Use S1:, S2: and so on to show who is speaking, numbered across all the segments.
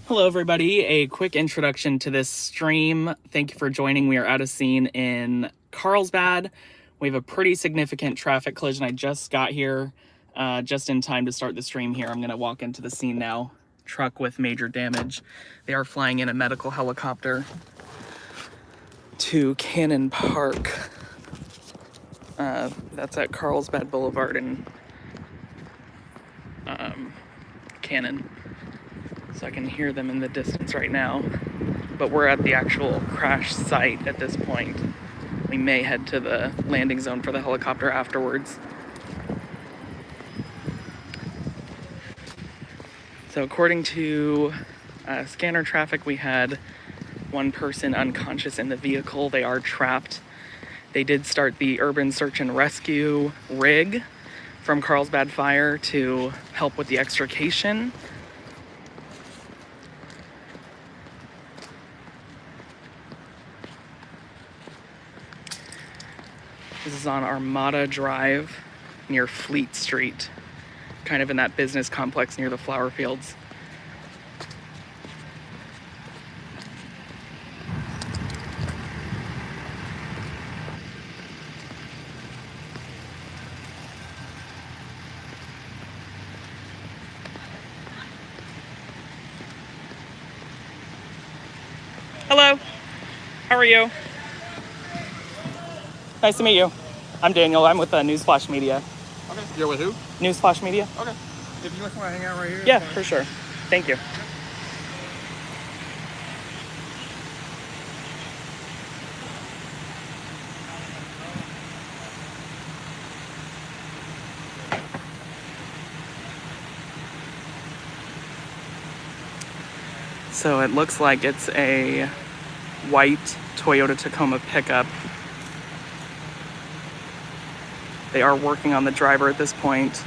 S1: Hello everybody, a quick introduction to this stream. Thank you for joining. We are at a scene in Carlsbad. We have a pretty significant traffic collision. I just got here just in time to start the stream here. I'm gonna walk into the scene now. Truck with major damage. They are flying in a medical helicopter to Cannon Park. That's at Carlsbad Boulevard in Cannon. So I can hear them in the distance right now. But we're at the actual crash site at this point. We may head to the landing zone for the helicopter afterwards. So according to scanner traffic, we had one person unconscious in the vehicle. They are trapped. They did start the urban search and rescue rig from Carlsbad Fire to help with the extrication. This is on Armada Drive near Fleet Street, kind of in that business complex near the flower fields. Hello, how are you? Nice to meet you. I'm Daniel. I'm with Newsflash Media.
S2: Okay. You're with who?
S1: Newsflash Media.
S2: Okay. If you just want to hang out right here.
S1: Yeah, for sure. Thank you. So it looks like it's a white Toyota Tacoma pickup. They are working on the driver at this point.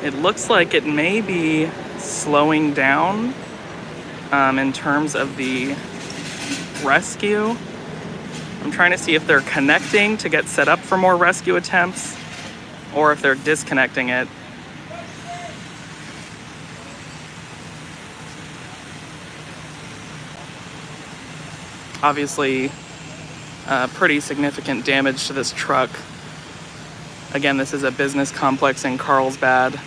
S1: It looks like it may be slowing down in terms of the rescue. I'm trying to see if they're connecting to get set up for more rescue attempts or if they're disconnecting it. Obviously, pretty significant damage to this truck. Again, this is a business complex in Carlsbad.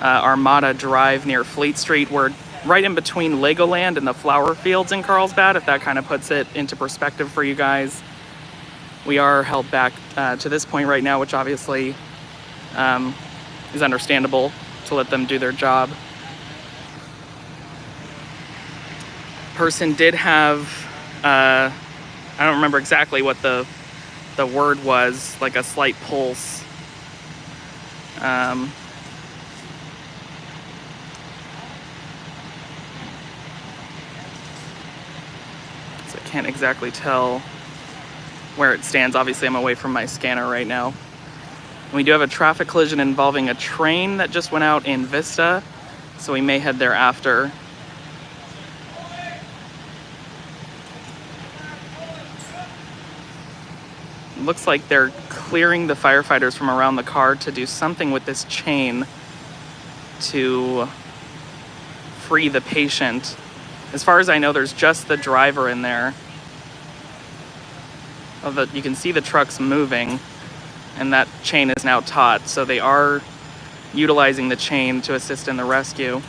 S1: Armada Drive near Fleet Street. We're right in between Legoland and the flower fields in Carlsbad, if that kind of puts it into perspective for you guys. We are held back to this point right now, which obviously is understandable to let them do their job. Person did have, I don't remember exactly what the word was, like a slight pulse. So I can't exactly tell where it stands. Obviously, I'm away from my scanner right now. And we do have a traffic collision involving a train that just went out in Vista, so we may head there after. It looks like they're clearing the firefighters from around the car to do something with this chain to free the patient. As far as I know, there's just the driver in there. You can see the trucks moving, and that chain is now taut, so they are utilizing the chain to assist in the rescue.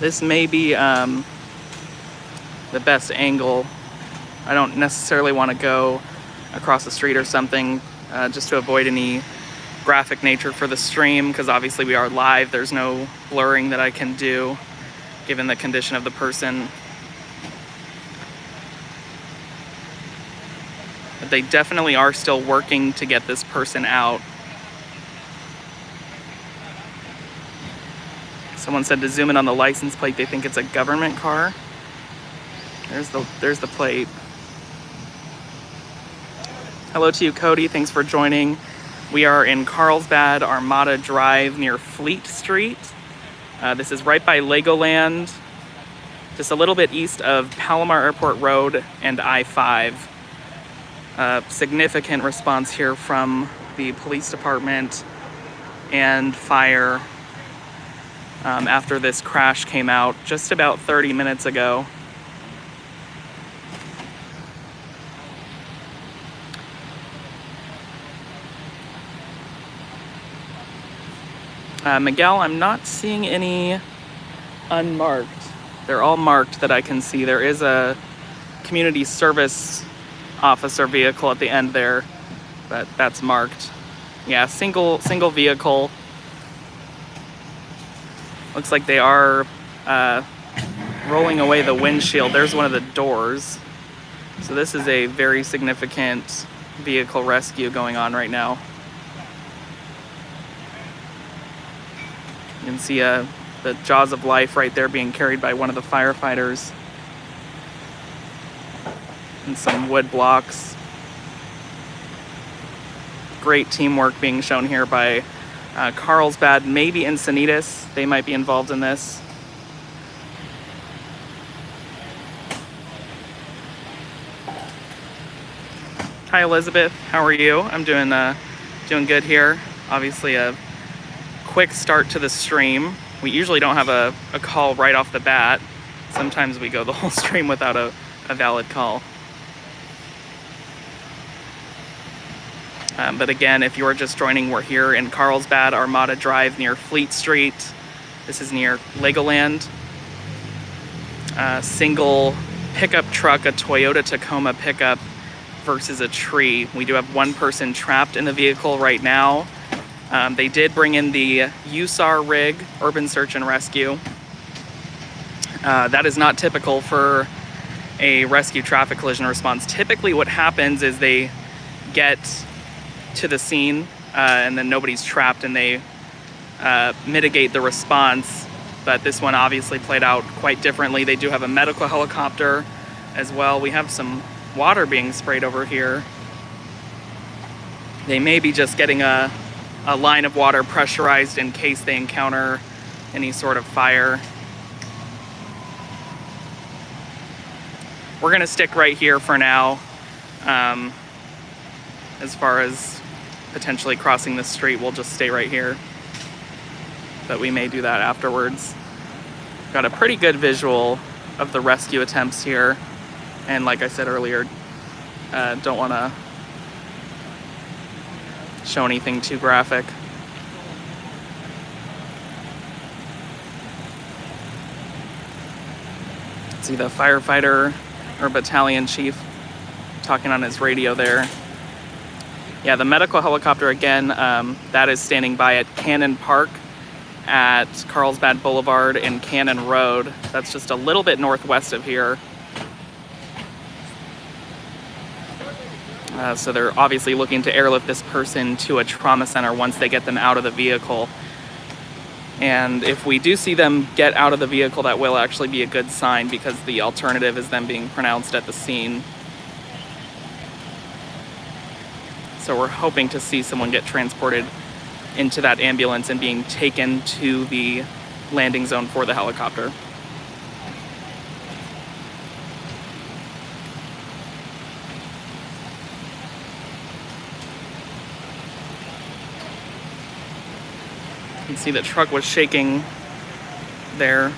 S1: This may be the best angle. I don't necessarily want to go across the street or something just to avoid any graphic nature for the stream, because obviously we are live. There's no blurring that I can do given the condition of the person. But they definitely are still working to get this person out. Someone said to zoom in on the license plate, they think it's a government car. There's the plate. Hello to you, Cody. Thanks for joining. We are in Carlsbad, Armada Drive near Fleet Street. This is right by Legoland, just a little bit east of Palomar Airport Road and I-5. Significant response here from the police department and fire after this crash came out just about 30 minutes ago. Miguel, I'm not seeing any unmarked. They're all marked that I can see. There is a community service officer vehicle at the end there, but that's marked. Yeah, single vehicle. Looks like they are rolling away the windshield. There's one of the doors. So this is a very significant vehicle rescue going on right now. You can see the jaws of life right there being carried by one of the firefighters. And some wood blocks. Great teamwork being shown here by Carlsbad, maybe Encinitas. They might be involved in this. Hi, Elizabeth. How are you? I'm doing good here. Obviously a quick start to the stream. We usually don't have a call right off the bat. Sometimes we go the whole stream without a valid call. But again, if you're just joining, we're here in Carlsbad, Armada Drive near Fleet Street. This is near Legoland. Single pickup truck, a Toyota Tacoma pickup versus a tree. We do have one person trapped in the vehicle right now. They did bring in the USAR rig, Urban Search and Rescue. That is not typical for a rescue traffic collision response. Typically what happens is they get to the scene and then nobody's trapped and they mitigate the response. But this one obviously played out quite differently. They do have a medical helicopter as well. We have some water being sprayed over here. They may be just getting a line of water pressurized in case they encounter any sort of fire. We're gonna stick right here for now. As far as potentially crossing the street, we'll just stay right here. But we may do that afterwards. Got a pretty good visual of the rescue attempts here. And like I said earlier, don't wanna show anything too graphic. See the firefighter or battalion chief talking on his radio there. Yeah, the medical helicopter again, that is standing by at Cannon Park at Carlsbad Boulevard and Cannon Road. That's just a little bit northwest of here. So they're obviously looking to airlift this person to a trauma center once they get them out of the vehicle. And if we do see them get out of the vehicle, that will actually be a good sign because the alternative is them being pronounced at the scene. So we're hoping to see someone get transported into that ambulance and being taken to the landing zone for the helicopter. You can see the truck was shaking there.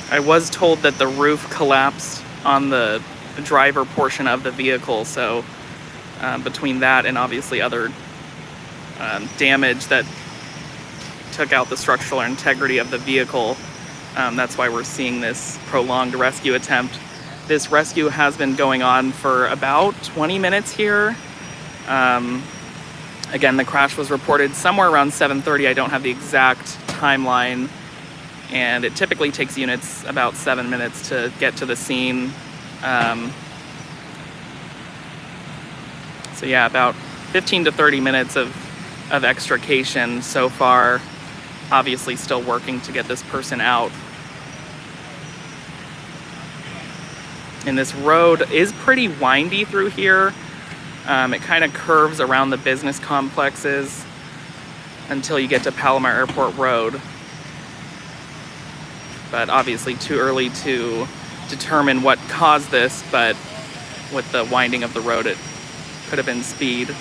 S1: I was told that the roof collapsed on the driver portion of the vehicle, so between that and obviously other damage that took out the structural integrity of the vehicle, that's why we're seeing this prolonged rescue attempt. This rescue has been going on for about 20 minutes here. Again, the crash was reported somewhere around 7:30. I don't have the exact timeline and it typically takes units about 7 minutes to get to the scene. So yeah, about 15 to 30 minutes of extrication so far. Obviously still working to get this person out. And this road is pretty windy through here. It kind of curves around the business complexes until you get to Palomar Airport Road. But obviously too early to determine what caused this, but with the winding of the road, it could have been speed.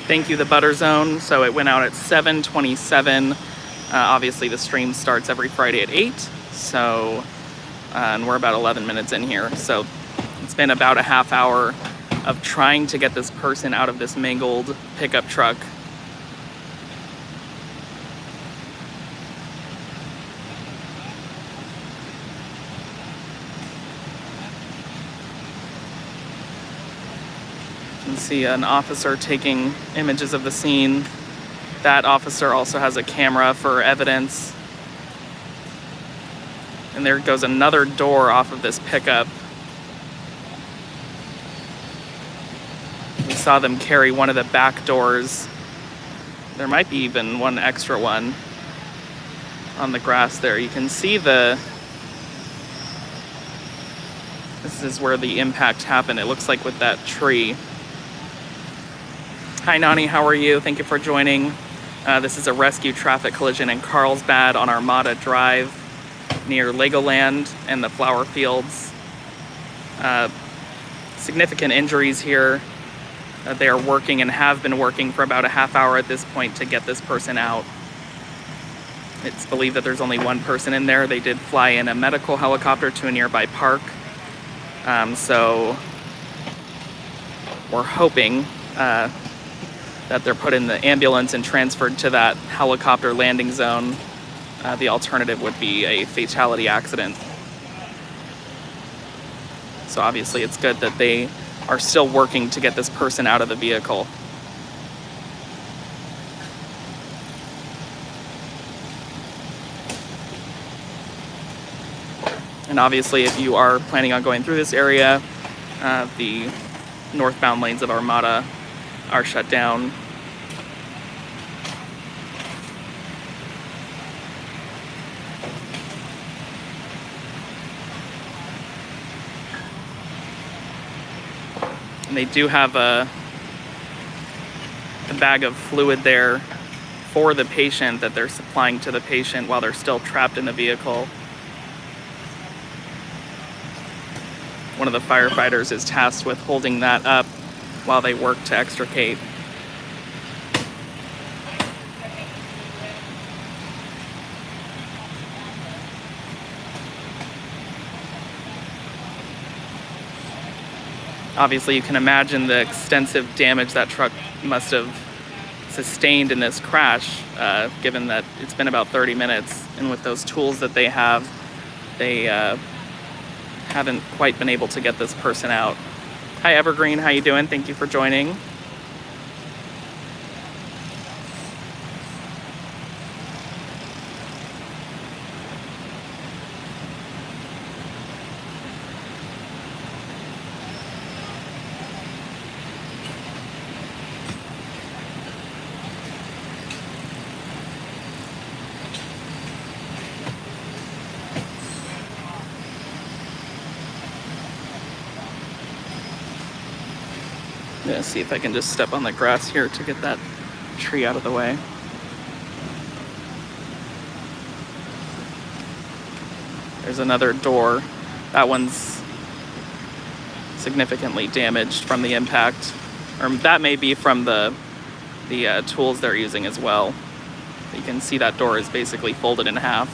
S1: Thank you, the Butter Zone. So it went out at 7:27. Obviously the stream starts every Friday at 8. So, and we're about 11 minutes in here. So it's been about a half hour of trying to get this person out of this mangled pickup truck. You can see an officer taking images of the scene. That officer also has a camera for evidence. And there goes another door off of this pickup. We saw them carry one of the back doors. There might be even one extra one on the grass there. You can see this is where the impact happened. It looks like with that tree. Hi Nani, how are you? Thank you for joining. This is a rescue traffic collision in Carlsbad on Armada Drive near Legoland and the flower fields. Significant injuries here. They are working and have been working for about a half hour at this point to get this person out. It's believed that there's only one person in there. They did fly in a medical helicopter to a nearby park. So we're hoping that they're put in the ambulance and transferred to that helicopter landing zone. The alternative would be a fatality accident. So obviously it's good that they are still working to get this person out of the vehicle. And obviously if you are planning on going through this area, the northbound lanes of Armada are shut down. And they do have a bag of fluid there for the patient that they're supplying to the patient while they're still trapped in the vehicle. One of the firefighters is tasked with holding that up while they work to extricate. Obviously, you can imagine the extensive damage that truck must have sustained in this crash, given that it's been about 30 minutes. And with those tools that they have, they haven't quite been able to get this person out. Hi Evergreen, how you doing? Thank you for joining. I'm gonna see if I can just step on the grass here to get that tree out of the way. There's another door. That one's significantly damaged from the impact. Or that may be from the tools they're using as well. You can see that door is basically folded in half.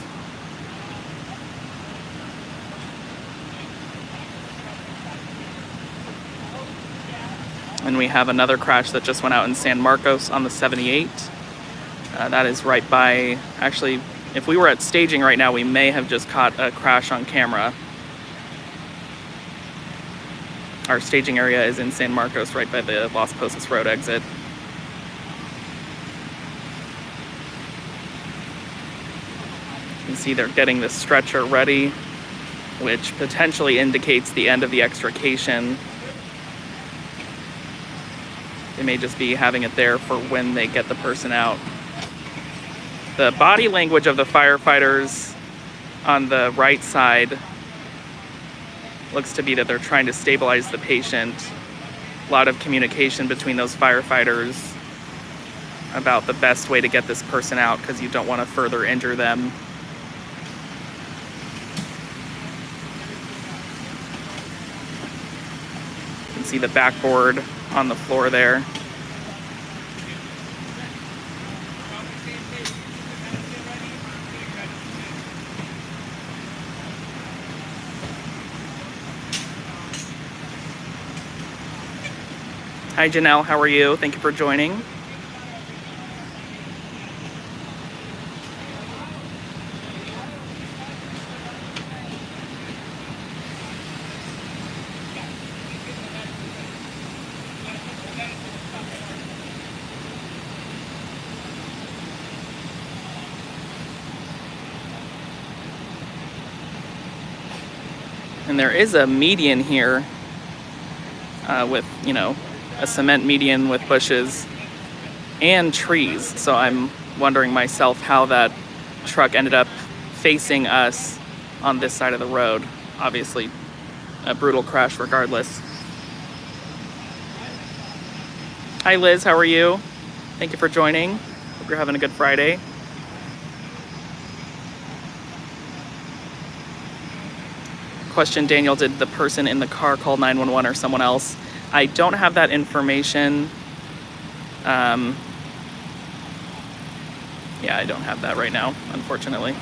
S1: And we have another crash that just went out in San Marcos on the 78. That is right by, actually, if we were at staging right now, we may have just caught a crash on camera. Our staging area is in San Marcos, right by the Las Posas Road exit. You can see they're getting the stretcher ready, which potentially indicates the end of the extrication. They may just be having it there for when they get the person out. The body language of the firefighters on the right side looks to be that they're trying to stabilize the patient. A lot of communication between those firefighters about the best way to get this person out because you don't want to further injure them. You can see the backboard on the floor there. Hi Janelle, how are you? Thank you for joining. And there is a median here with, you know, a cement median with bushes and trees. So I'm wondering myself how that truck ended up facing us on this side of the road. Obviously, a brutal crash regardless. Hi Liz, how are you? Thank you for joining. Hope you're having a good Friday. Question, Daniel, did the person in the car call 911 or someone else? I don't have that information. Yeah, I don't have that right now, unfortunately.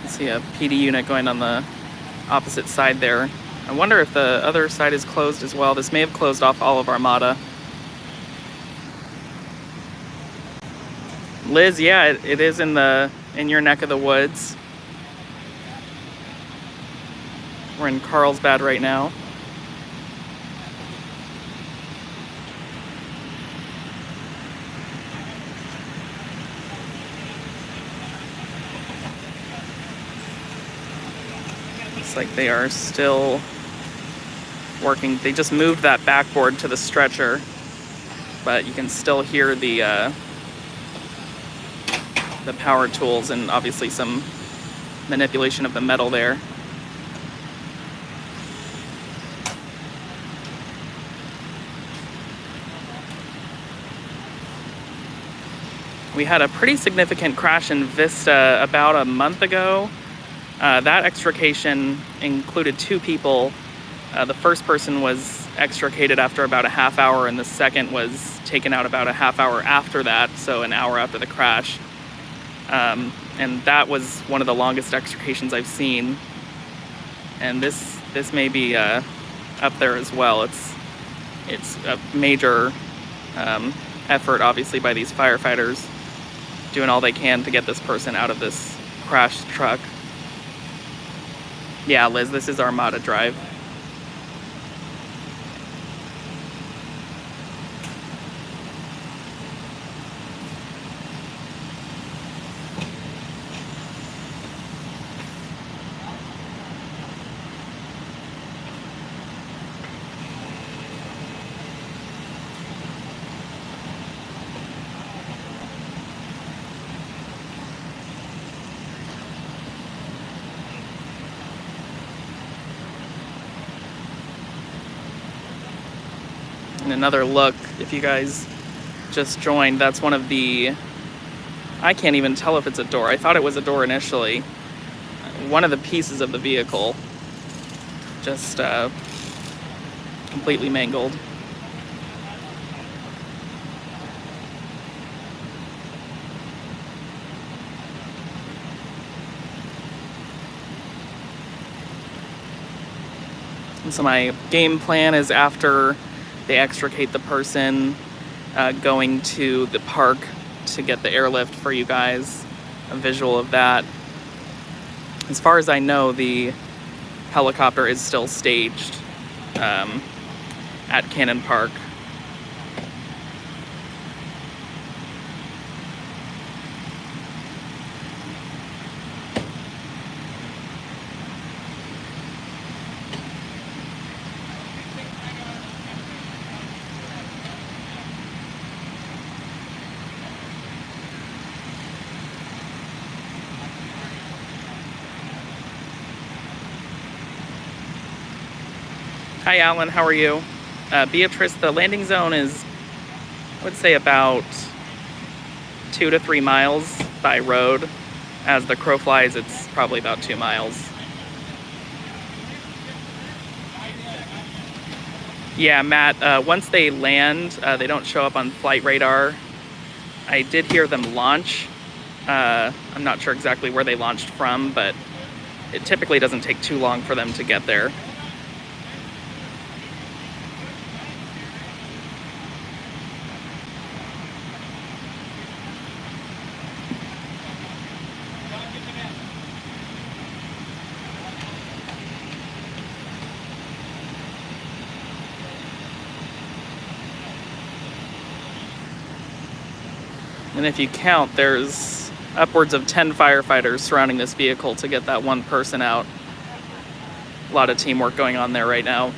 S1: I see a PD unit going on the opposite side there. I wonder if the other side is closed as well. This may have closed off all of Armada. Liz, yeah, it is in your neck of the woods. We're in Carlsbad right now. Looks like they are still working. They just moved that backboard to the stretcher, but you can still hear the power tools and obviously some manipulation of the metal there. We had a pretty significant crash in Vista about a month ago. That extrication included 2 people. The first person was extricated after about a half hour, and the second was taken out about a half hour after that, so an hour after the crash. And that was one of the longest extrications I've seen. And this may be up there as well. It's a major effort, obviously, by these firefighters doing all they can to get this person out of this crashed truck. Yeah, Liz, this is Armada Drive. And another look, if you guys just joined, that's one of the, I can't even tell if it's a door. I thought it was a door initially. One of the pieces of the vehicle just completely mangled. So my game plan is after they extricate the person, going to the park to get the airlift for you guys, a visual of that. As far as I know, the helicopter is still staged at Cannon Park. Hi, Alan. How are you? Beatrice, the landing zone is, I would say, about 2 to 3 miles by road. As the crow flies, it's probably about 2 miles. Yeah, Matt, once they land, they don't show up on flight radar. I did hear them launch. I'm not sure exactly where they launched from, but it typically doesn't take too long for them to get there. And if you count, there's upwards of 10 firefighters surrounding this vehicle to get that one person out. A lot of teamwork going on there right now.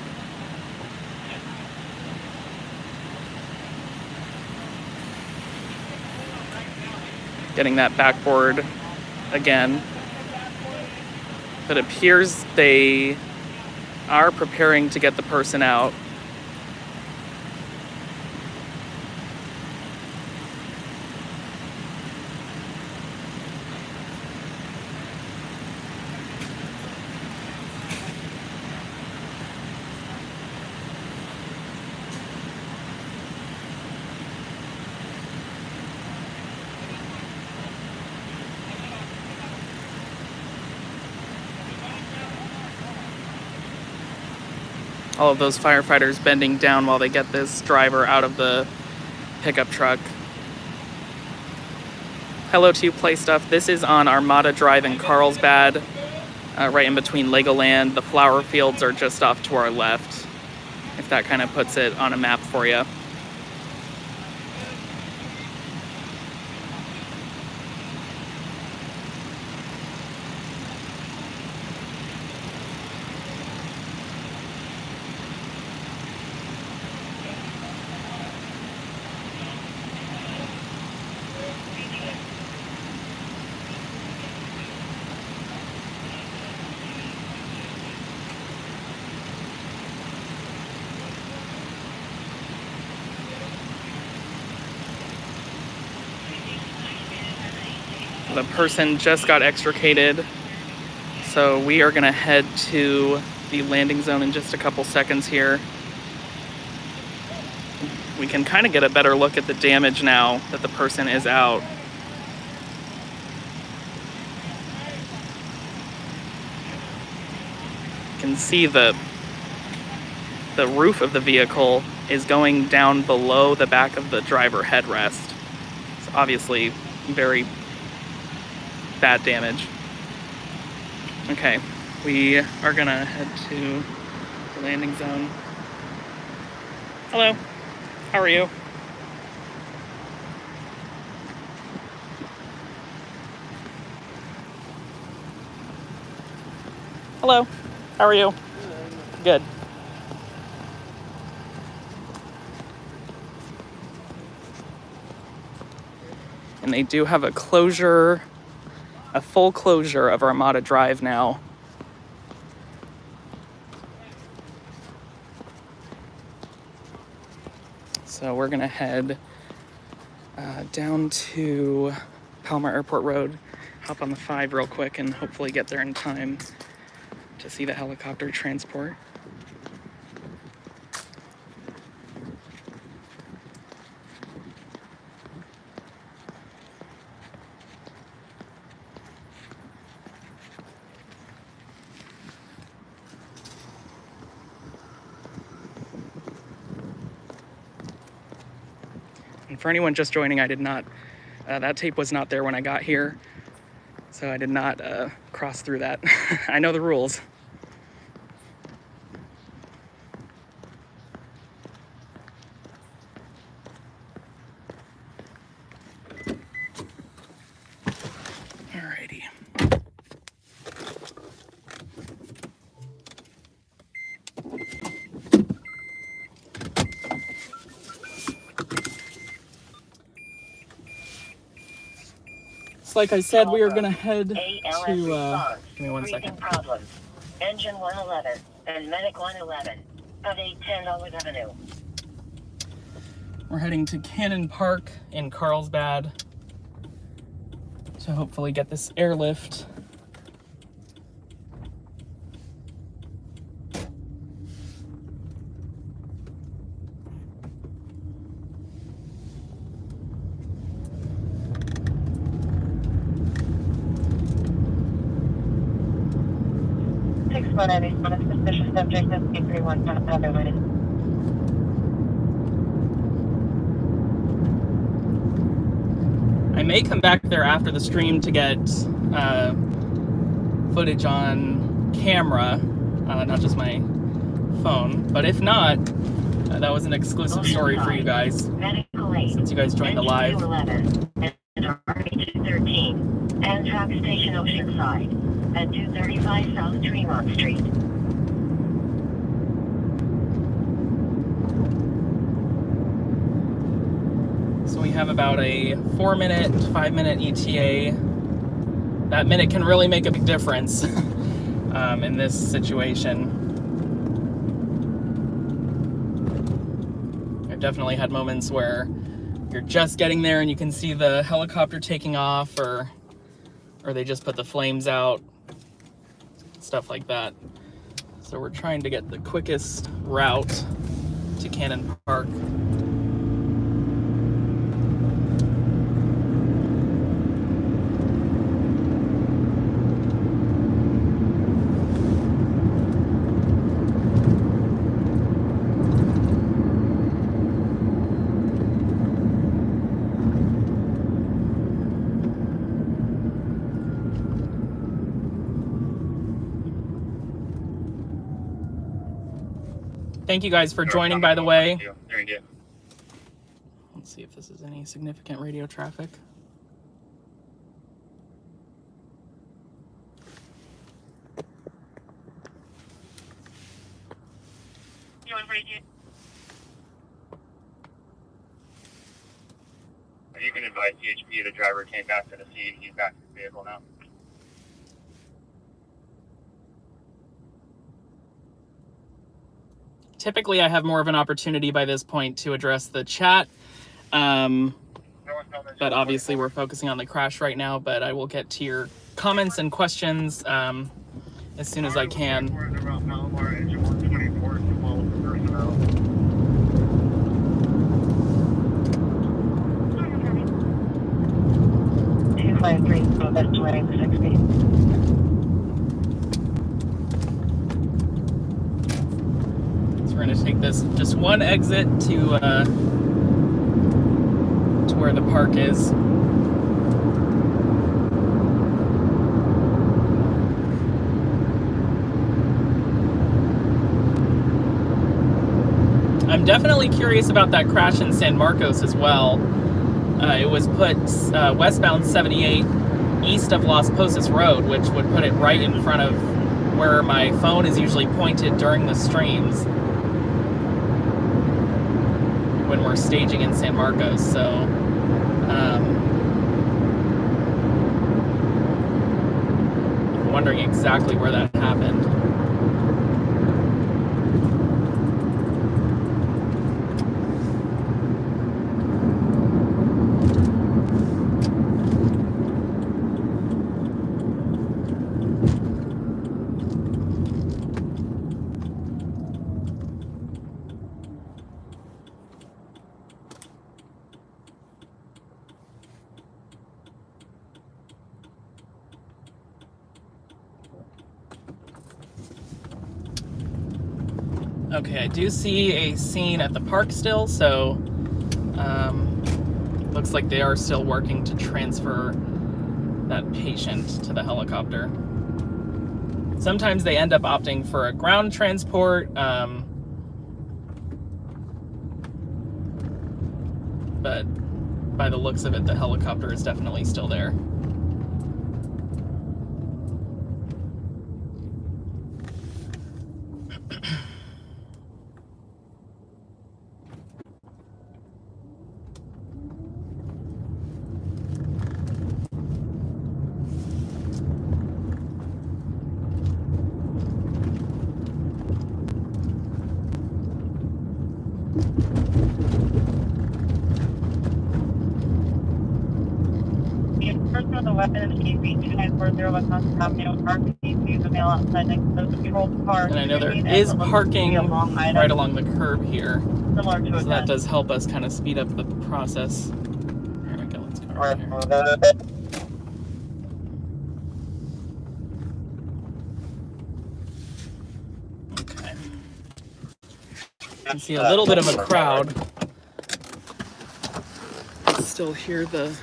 S1: Getting that backboard again. But it appears they are preparing to get the person out. All of those firefighters bending down while they get this driver out of the pickup truck. Hello to you, Play Stuff. This is on Armada Drive in Carlsbad, right in between Legoland. The flower fields are just off to our left, if that kind of puts it on a map for you. The person just got extricated, so we are gonna head to the landing zone in just a couple seconds here. We can kind of get a better look at the damage now that the person is out. You can see the roof of the vehicle is going down below the back of the driver headrest. It's obviously very bad damage. Okay, we are gonna head to the landing zone. Hello, how are you? Hello, how are you? Good. And they do have a closure, a full closure of Armada Drive now. So we're gonna head down to Palmer Airport Road, hop on the 5 real quick, and hopefully get there in time to see the helicopter transport. And for anyone just joining, I did not, that tape was not there when I got here, so I did not cross through that. I know the rules. Alrighty. Like I said, we are going to head to, give me 1 second.
S3: Problems. Engine 111 and Medic 111 of 810 Olive Avenue.
S1: We're heading to Cannon Park in Carlsbad to hopefully get this airlift.
S3: On a suspicious subject of 831 South Otherwise.
S1: I may come back there after the stream to get footage on camera, not just my phone. But if not, that was an exclusive story for you guys, since you guys joined the live.
S3: And RH213, Amtrak Station Oceanside. At 235 South Tremont Street.
S1: So we have about a 4-minute, 5-minute ETA. That minute can really make a big difference in this situation. I've definitely had moments where you're just getting there and you can see the helicopter taking off, or they just put the flames out. Stuff like that. So we're trying to get the quickest route to Cannon Park. Thank you guys for joining, by the way. Let's see if this is any significant radio traffic.
S2: You can advise CHP the driver came back to the seat. He's back in his vehicle now.
S1: Typically, I have more of an opportunity by this point to address the chat, but obviously we're focusing on the crash right now, but I will get to your comments and questions as soon as I can.
S3: 253, that's 2060.
S1: We're going to take this just one exit to where the park is. I'm definitely curious about that crash in San Marcos as well. It was put westbound 78 east of Las Posas Road, which would put it right in front of where my phone is usually pointed during the streams when we're staging in San Marcos. So I'm wondering exactly where that happened. Okay, I do see a scene at the park still, so Looks like they are still working to transfer that patient to the helicopter. Sometimes they end up opting for a ground transport, but by the looks of it, the helicopter is definitely still there.
S3: Person with a weapon in the EV2940 Avenue, park the male outside next to the patrol car.
S1: And I know there is parking right along the curb here, so that does help us kind of speed up the process. There we go, let's go right here. Okay. You can see a little bit of a crowd. Still hear the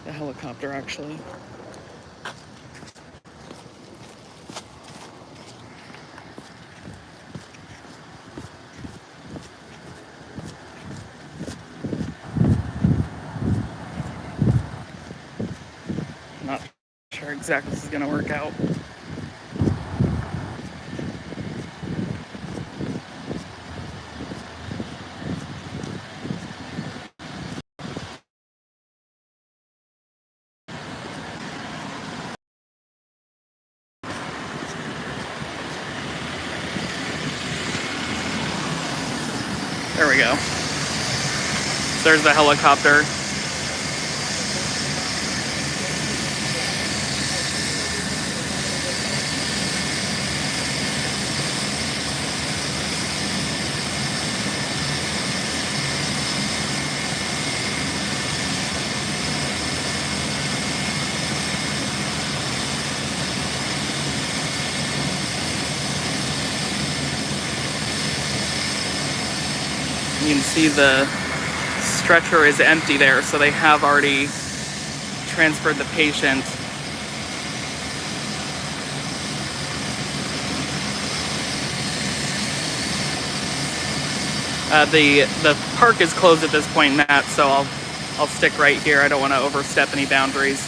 S1: helicopter actually. Not sure exactly this is going to work out. There we go. There's the helicopter. You can see the stretcher is empty there, so they have already transferred the patient. The park is closed at this point, Matt, so I'll stick right here. I don't want to overstep any boundaries.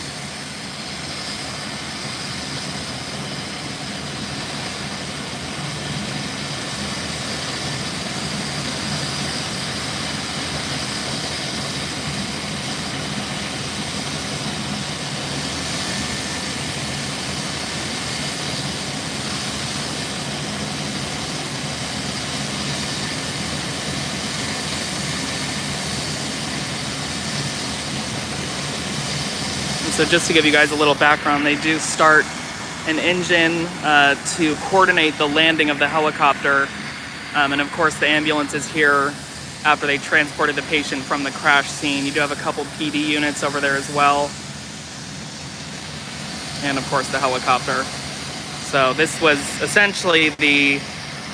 S1: So just to give you guys a little background, they do start an engine to coordinate the landing of the helicopter. And of course the ambulance is here after they transported the patient from the crash scene. You do have a couple PD units over there as well. And of course the helicopter. So this was essentially the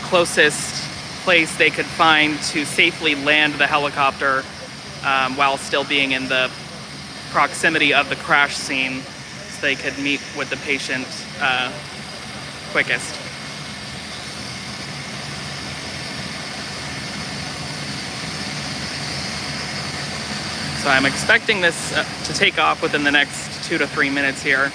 S1: closest place they could find to safely land the helicopter while still being in the proximity of the crash scene, so they could meet with the patient quickest. So I'm expecting this to take off within the next 2 to 3 minutes here.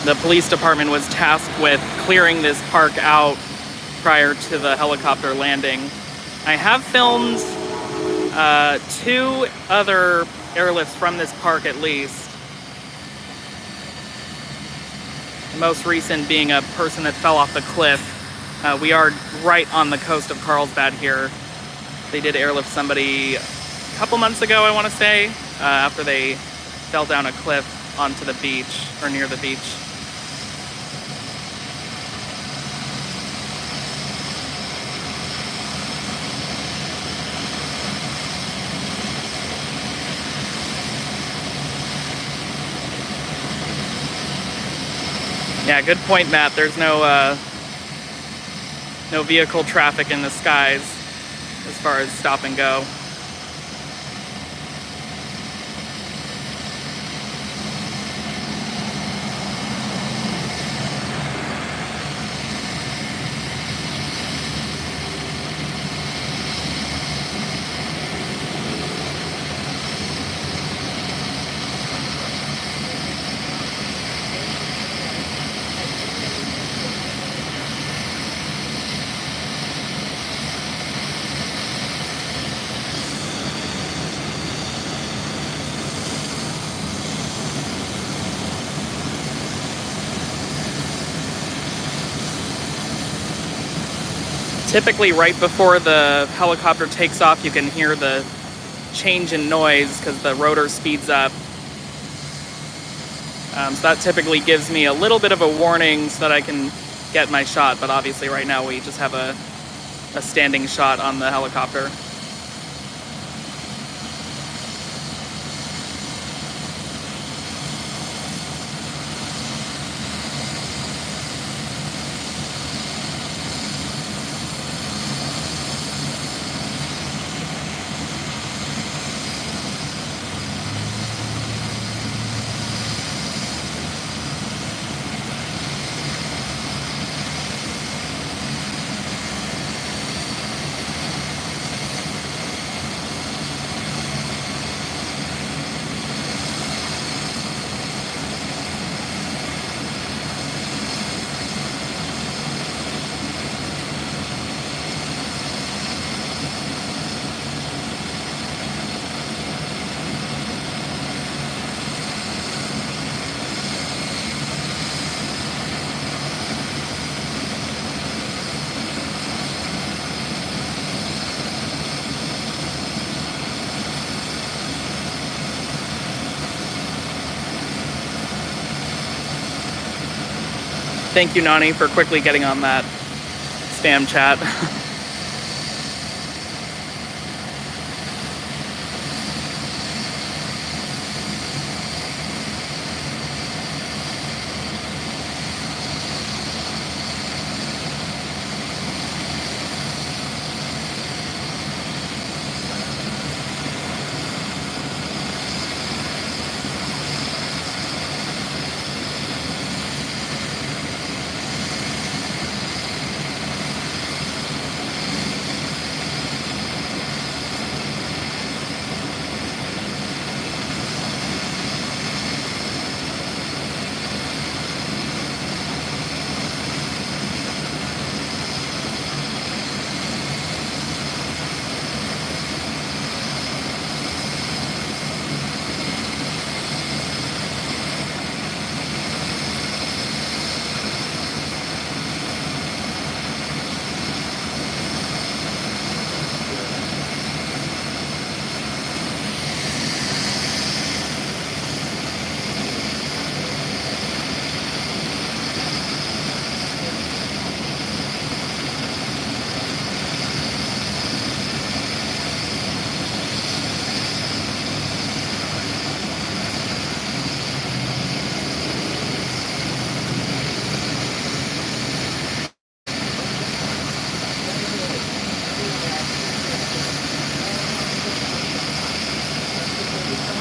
S1: The police department was tasked with clearing this park out prior to the helicopter landing. I have filmed 2 other airlifts from this park at least. most recent being a person that fell off the cliff. We are right on the coast of Carlsbad here. They did airlift somebody a couple months ago, I want to say, after they fell down a cliff onto the beach, or near the beach. Yeah, good point, Matt. There's no vehicle traffic in the skies as far as stop and go. Typically right before the helicopter takes off, you can hear the change in noise because the rotor speeds up. So that typically gives me a little bit of a warning so that I can get my shot, but obviously right now we just have a standing shot on the helicopter. Thank you, Nani, for quickly getting on that spam chat.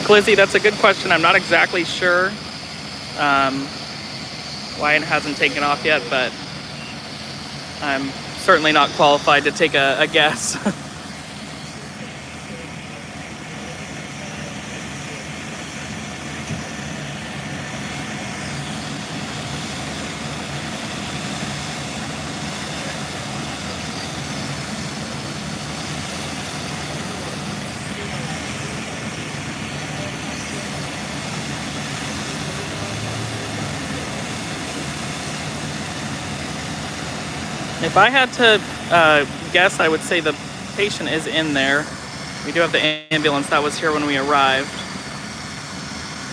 S1: Glizzy, that's a good question. I'm not exactly sure why it hasn't taken off yet, but I'm certainly not qualified to take a guess. If I had to guess, I would say the patient is in there. We do have the ambulance that was here when we arrived.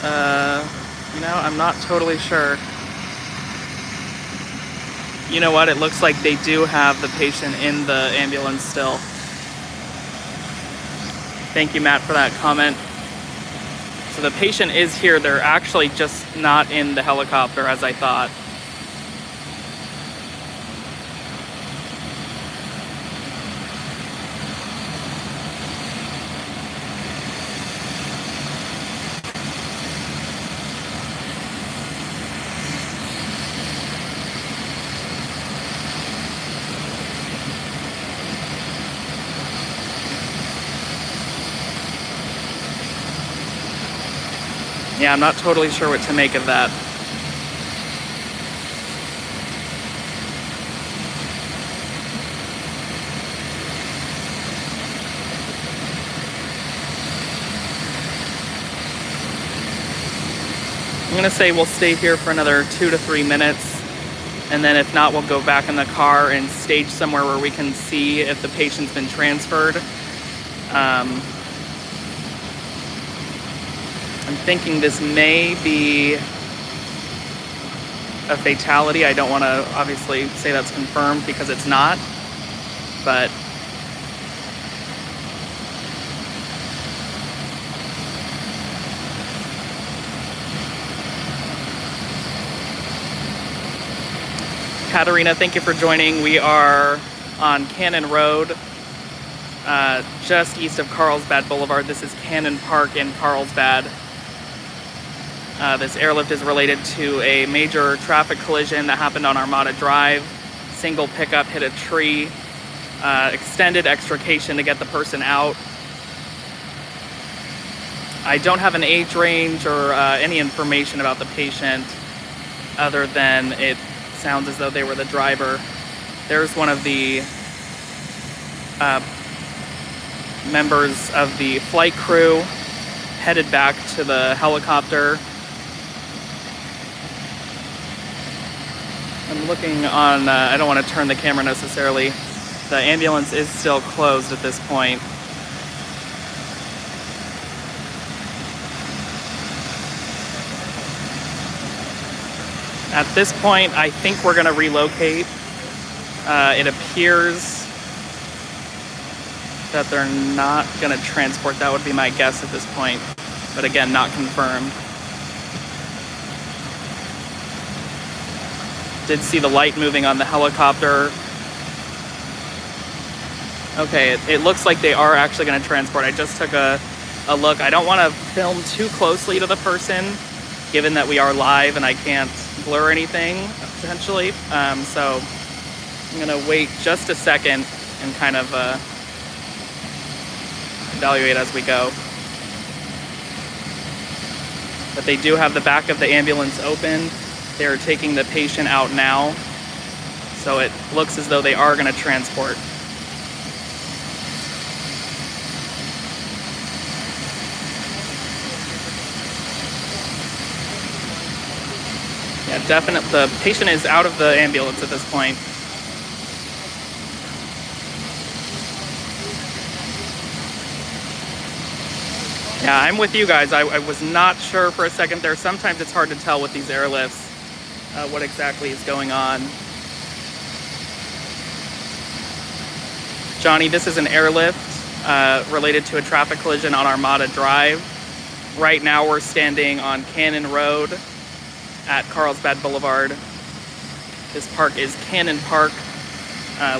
S1: I'm not totally sure. You know what? It looks like they do have the patient in the ambulance still. Thank you, Matt, for that comment. So the patient is here. They're actually just not in the helicopter as I thought. Yeah, I'm not totally sure what to make of that. I'm gonna say we'll stay here for another 2 to 3 minutes, and then if not, we'll go back in the car and stage somewhere where we can see if the patient's been transferred. I'm thinking this may be a fatality. I don't want to obviously say that's confirmed because it's not, but Katarina, thank you for joining. We are on Cannon Road, just east of Carlsbad Boulevard. This is Cannon Park in Carlsbad. This airlift is related to a major traffic collision that happened on Armada Drive. Single pickup hit a tree, extended extrication to get the person out. I don't have an age range or any information about the patient other than it sounds as though they were the driver. There's one of the members of the flight crew headed back to the helicopter. I'm looking on, I don't want to turn the camera necessarily. The ambulance is still closed at this point. At this point, I think we're going to relocate. It appears that they're not going to transport. That would be my guess at this point. But again, not confirmed. Did see the light moving on the helicopter. Okay, it looks like they are actually going to transport. I just took a look. I don't want to film too closely to the person, given that we are live and I can't blur anything, potentially. So I'm going to wait just a second and kind of evaluate as we go. But they do have the back of the ambulance open. They're taking the patient out now. So it looks as though they are going to transport. Yeah, definitely. The patient is out of the ambulance at this point. Yeah, I'm with you guys. I was not sure for a second there. Sometimes it's hard to tell with these airlifts what exactly is going on. Johnny, this is an airlift related to a traffic collision on Armada Drive. Right now we're standing on Cannon Road at Carlsbad Boulevard. This park is Cannon Park,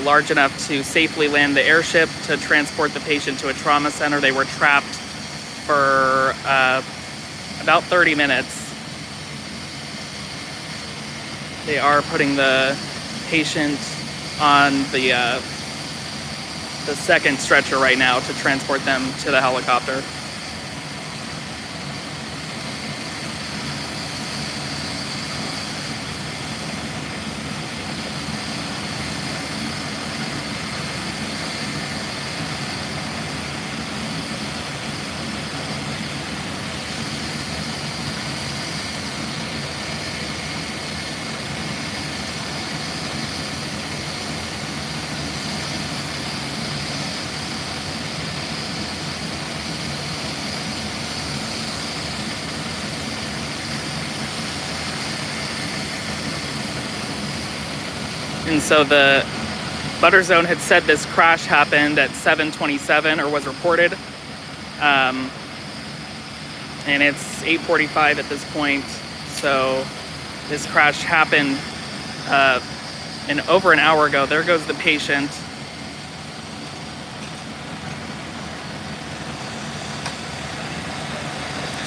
S1: large enough to safely land the airship to transport the patient to a trauma center. They were trapped for about 30 minutes. They are putting the patient on the second stretcher right now to transport them to the helicopter. And so the Butter Zone had said this crash happened at 7:27 or was reported. And it's 8:45 at this point. So this crash happened over an hour ago. There goes the patient.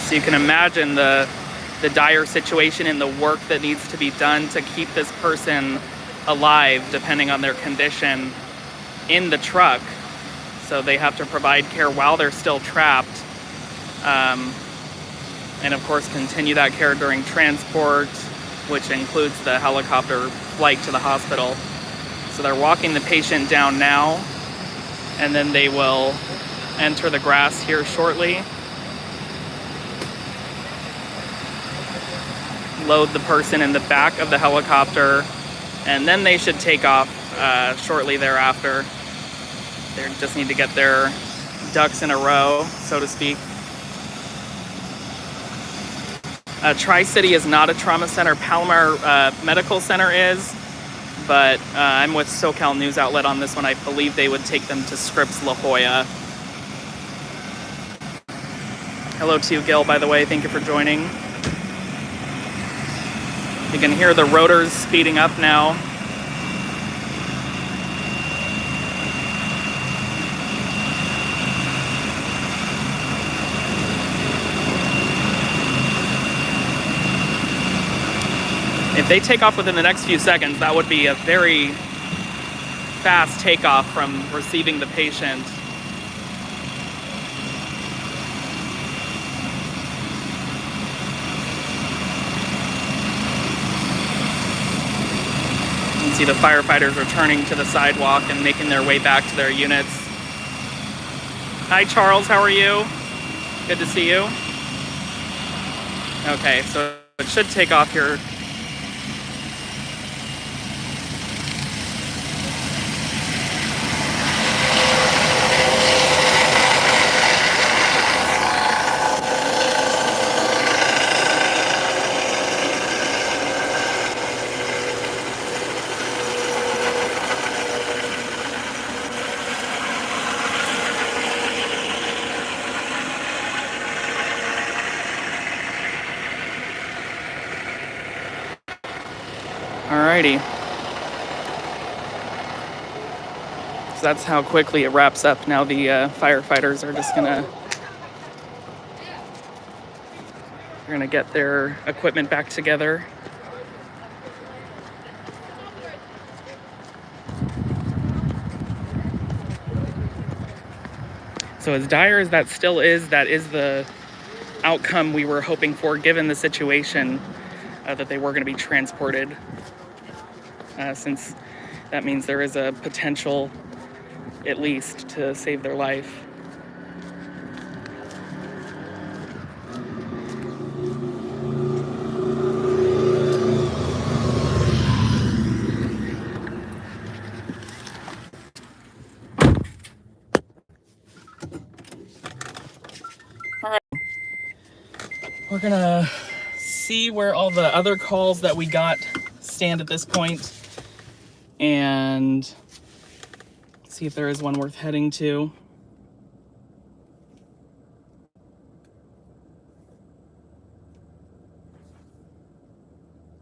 S1: So you can imagine the dire situation and the work that needs to be done to keep this person alive, depending on their condition, in the truck. So they have to provide care while they're still trapped. And of course continue that care during transport, which includes the helicopter flight to the hospital. So they're walking the patient down now, and then they will enter the grass here shortly. Load the person in the back of the helicopter, and then they should take off shortly thereafter. They just need to get their ducks in a row, so to speak. Tri-City is not a trauma center. Palomar Medical Center is, but I'm with SoCal News Outlet on this one. I believe they would take them to Scripps La Jolla. Hello to you, Gil, by the way. Thank you for joining. You can hear the rotors speeding up now. If they take off within the next few seconds, that would be a very fast takeoff from receiving the patient. You can see the firefighters returning to the sidewalk and making their way back to their units. Hi, Charles, how are you? Good to see you. Okay, so it should take off here. Alrighty. So that's how quickly it wraps up. Now the firefighters are just gonna get their equipment back together. So as dire as that still is, that is the outcome we were hoping for, given the situation, that they were going to be transported, since that means there is a potential, at least, to save their life. All right, we're gonna see where all the other calls that we got stand at this point and see if there is one worth heading to.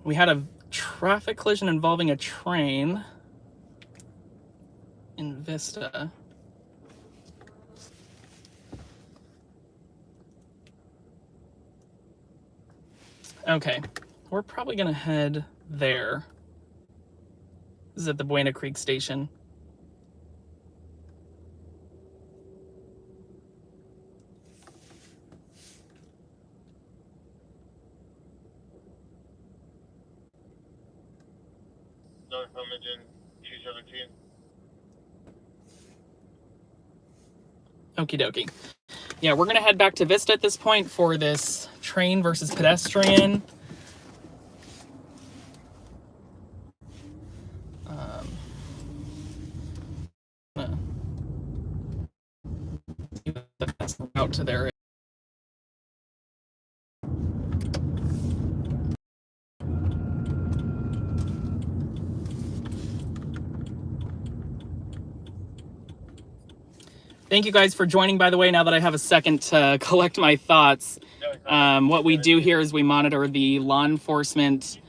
S1: We had a traffic collision involving a train in Vista. Okay, we're probably gonna head there. This is at the Buena Creek station.
S2: North Wilmington 217.
S1: Okie dokie. Yeah, we're gonna head back to Vista at this point for this train versus pedestrian. The best route to there. Thank you guys for joining, by the way, now that I have a second to collect my thoughts. What we do here is we monitor the law enforcement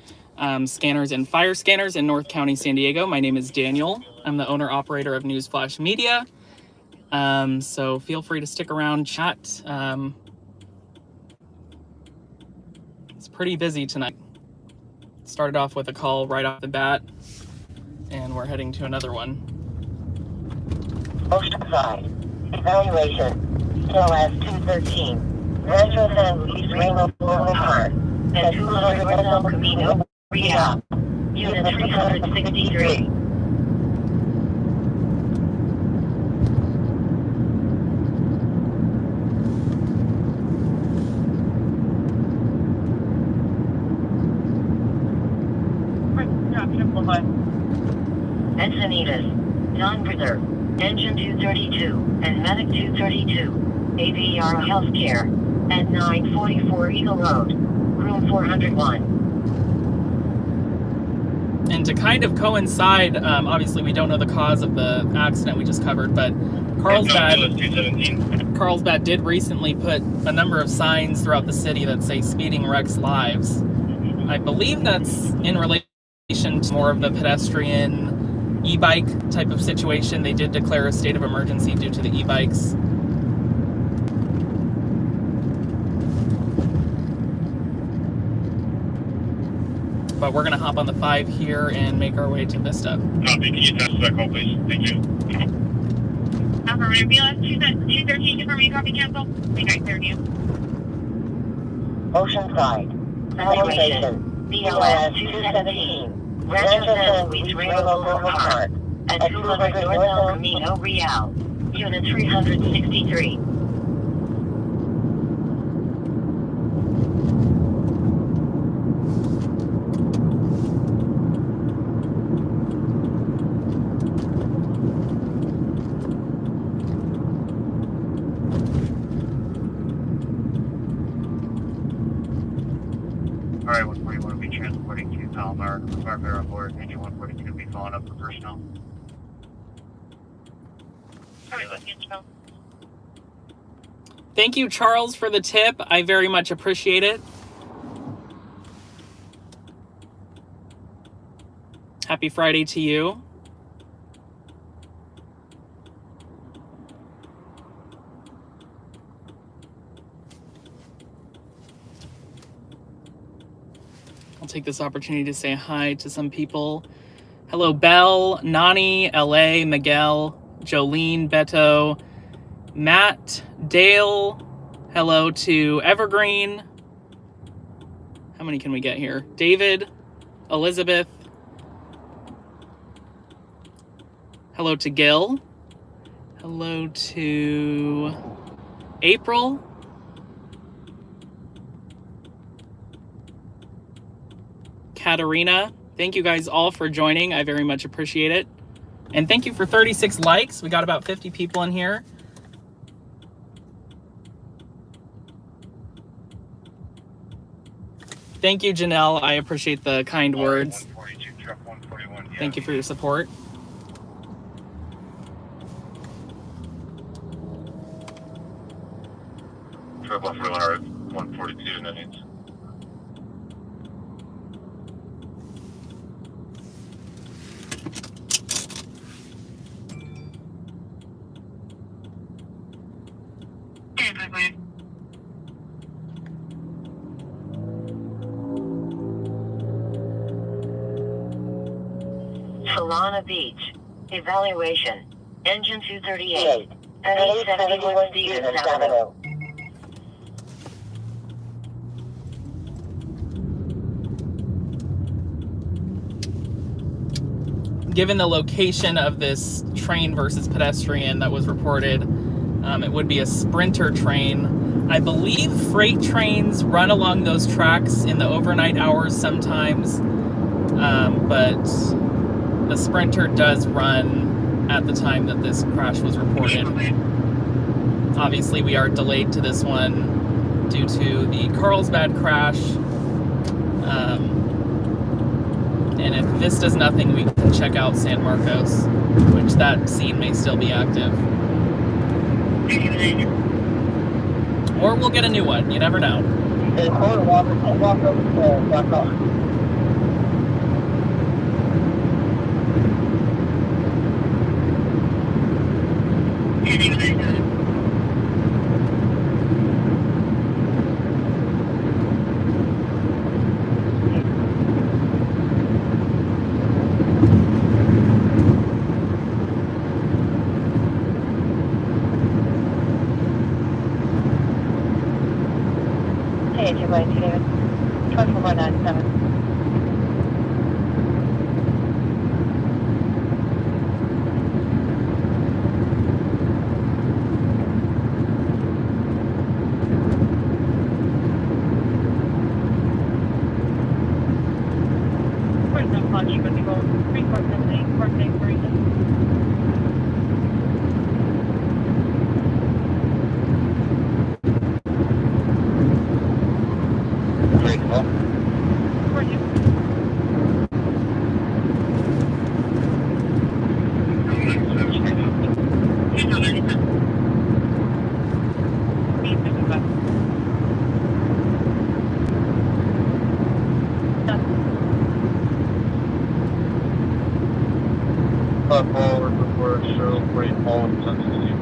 S1: scanners and fire scanners in North County, San Diego. My name is Daniel. I'm the owner-operator of Newsflash Media. So feel free to stick around, chat. It's pretty busy tonight. Started off with a call right off the bat, and we're heading to another one.
S3: Oceanside. Evaluation. TLS 213. Rancho San Luis Ramos Boulevard. And 200 West El Camino. Real. Unit 363. Encinitas, non-preserve, engine 232, and medic 232, AVR Healthcare, at 944 Eagle Road, room 401.
S1: And to kind of coincide, obviously we don't know the cause of the accident we just covered, but Carlsbad did recently put a number of signs throughout the city that say speeding wrecks lives. I believe that's in relation to more of the pedestrian e-bike type of situation. They did declare a state of emergency due to the e-bikes. But we're gonna hop on the 5 here and make our way to Vista.
S2: Copy. Can you test that call, please? Thank you.
S4: Affirmative. BLS 213, confirm you copy cancel. I think I cleared you.
S3: Oceanside. Evaluation. BLS 217. Rancho San Luis Ramos Boulevard. At 200 North El Camino Real. Unit 363.
S2: Alright, 141 will be transporting to Palomar. Fire on board. Engine 142 will be following up for personnel.
S1: Thank you, Charles, for the tip. I very much appreciate it. Happy Friday to you. I'll take this opportunity to say hi to some people. Hello, Belle, Nani, LA, Miguel, Jolene, Beto, Matt, Dale. Hello to Evergreen. How many can we get here? David, Elizabeth. Hello to Gil. Hello to April. Katarina. Thank you guys all for joining. I very much appreciate it. And thank you for 36 likes. We got about 50 people in here. Thank you, Janelle. I appreciate the kind words.
S2: 142, truck 141. Yeah.
S1: Thank you for your support.
S2: Truck 141, 142, no needs.
S3: Solana Beach. Evaluation. Engine 238. At 871 Stevens Avenue.
S1: Given the location of this train versus pedestrian that was reported, it would be a Sprinter train. I believe freight trains run along those tracks in the overnight hours sometimes, but the Sprinter does run at the time that this crash was reported. Obviously, we are delayed to this one due to the Carlsbad crash. And if this does nothing, we can check out San Marcos, which that scene may still be active. Or we'll get a new one. You never know.
S3: The corner walk over to Black Hawk. Hey, 292 David. 24197.
S4: Where's the punch control? 3478, birthday freezing. Where's you?
S2: Forward before it shows rainfall intensity.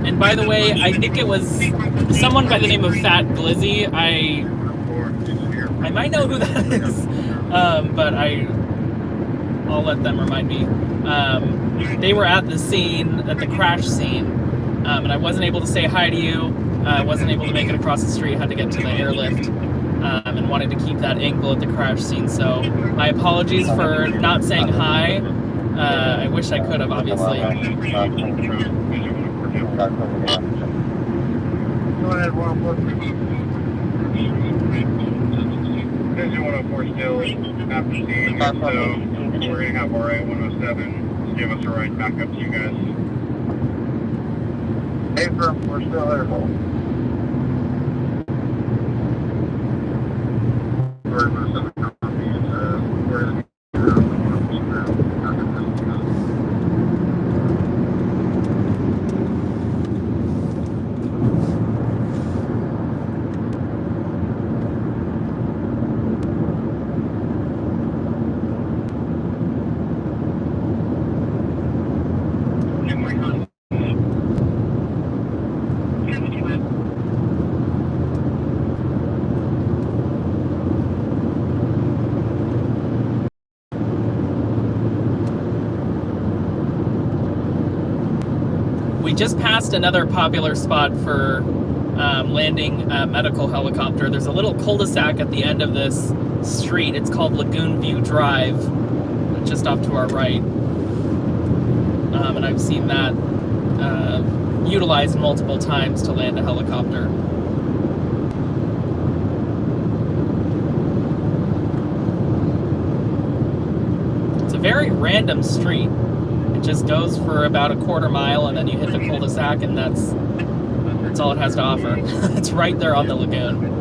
S1: And by the way, I think it was someone by the name of Fat Glizzy. I might know who that is, but I'll let them remind me. They were at the scene, at the crash scene, and I wasn't able to say hi to you. I wasn't able to make it across the street. Had to get to the airlift, and wanted to keep that angle at the crash scene. So my apologies for not saying hi. I wish I could have, obviously.
S2: Go ahead, 104. Busy 104 still after seeing so we're gonna have our 107 give us a ride back up to you guys. Hey, we're still there, though.
S1: We just passed another popular spot for landing a medical helicopter. There's a little cul-de-sac at the end of this street. It's called Lagoon View Drive, just off to our right. And I've seen that utilized multiple times to land a helicopter. It's a very random street. It just goes for about a quarter mile, and then you hit the cul-de-sac, and that's all it has to offer. It's right there on the lagoon.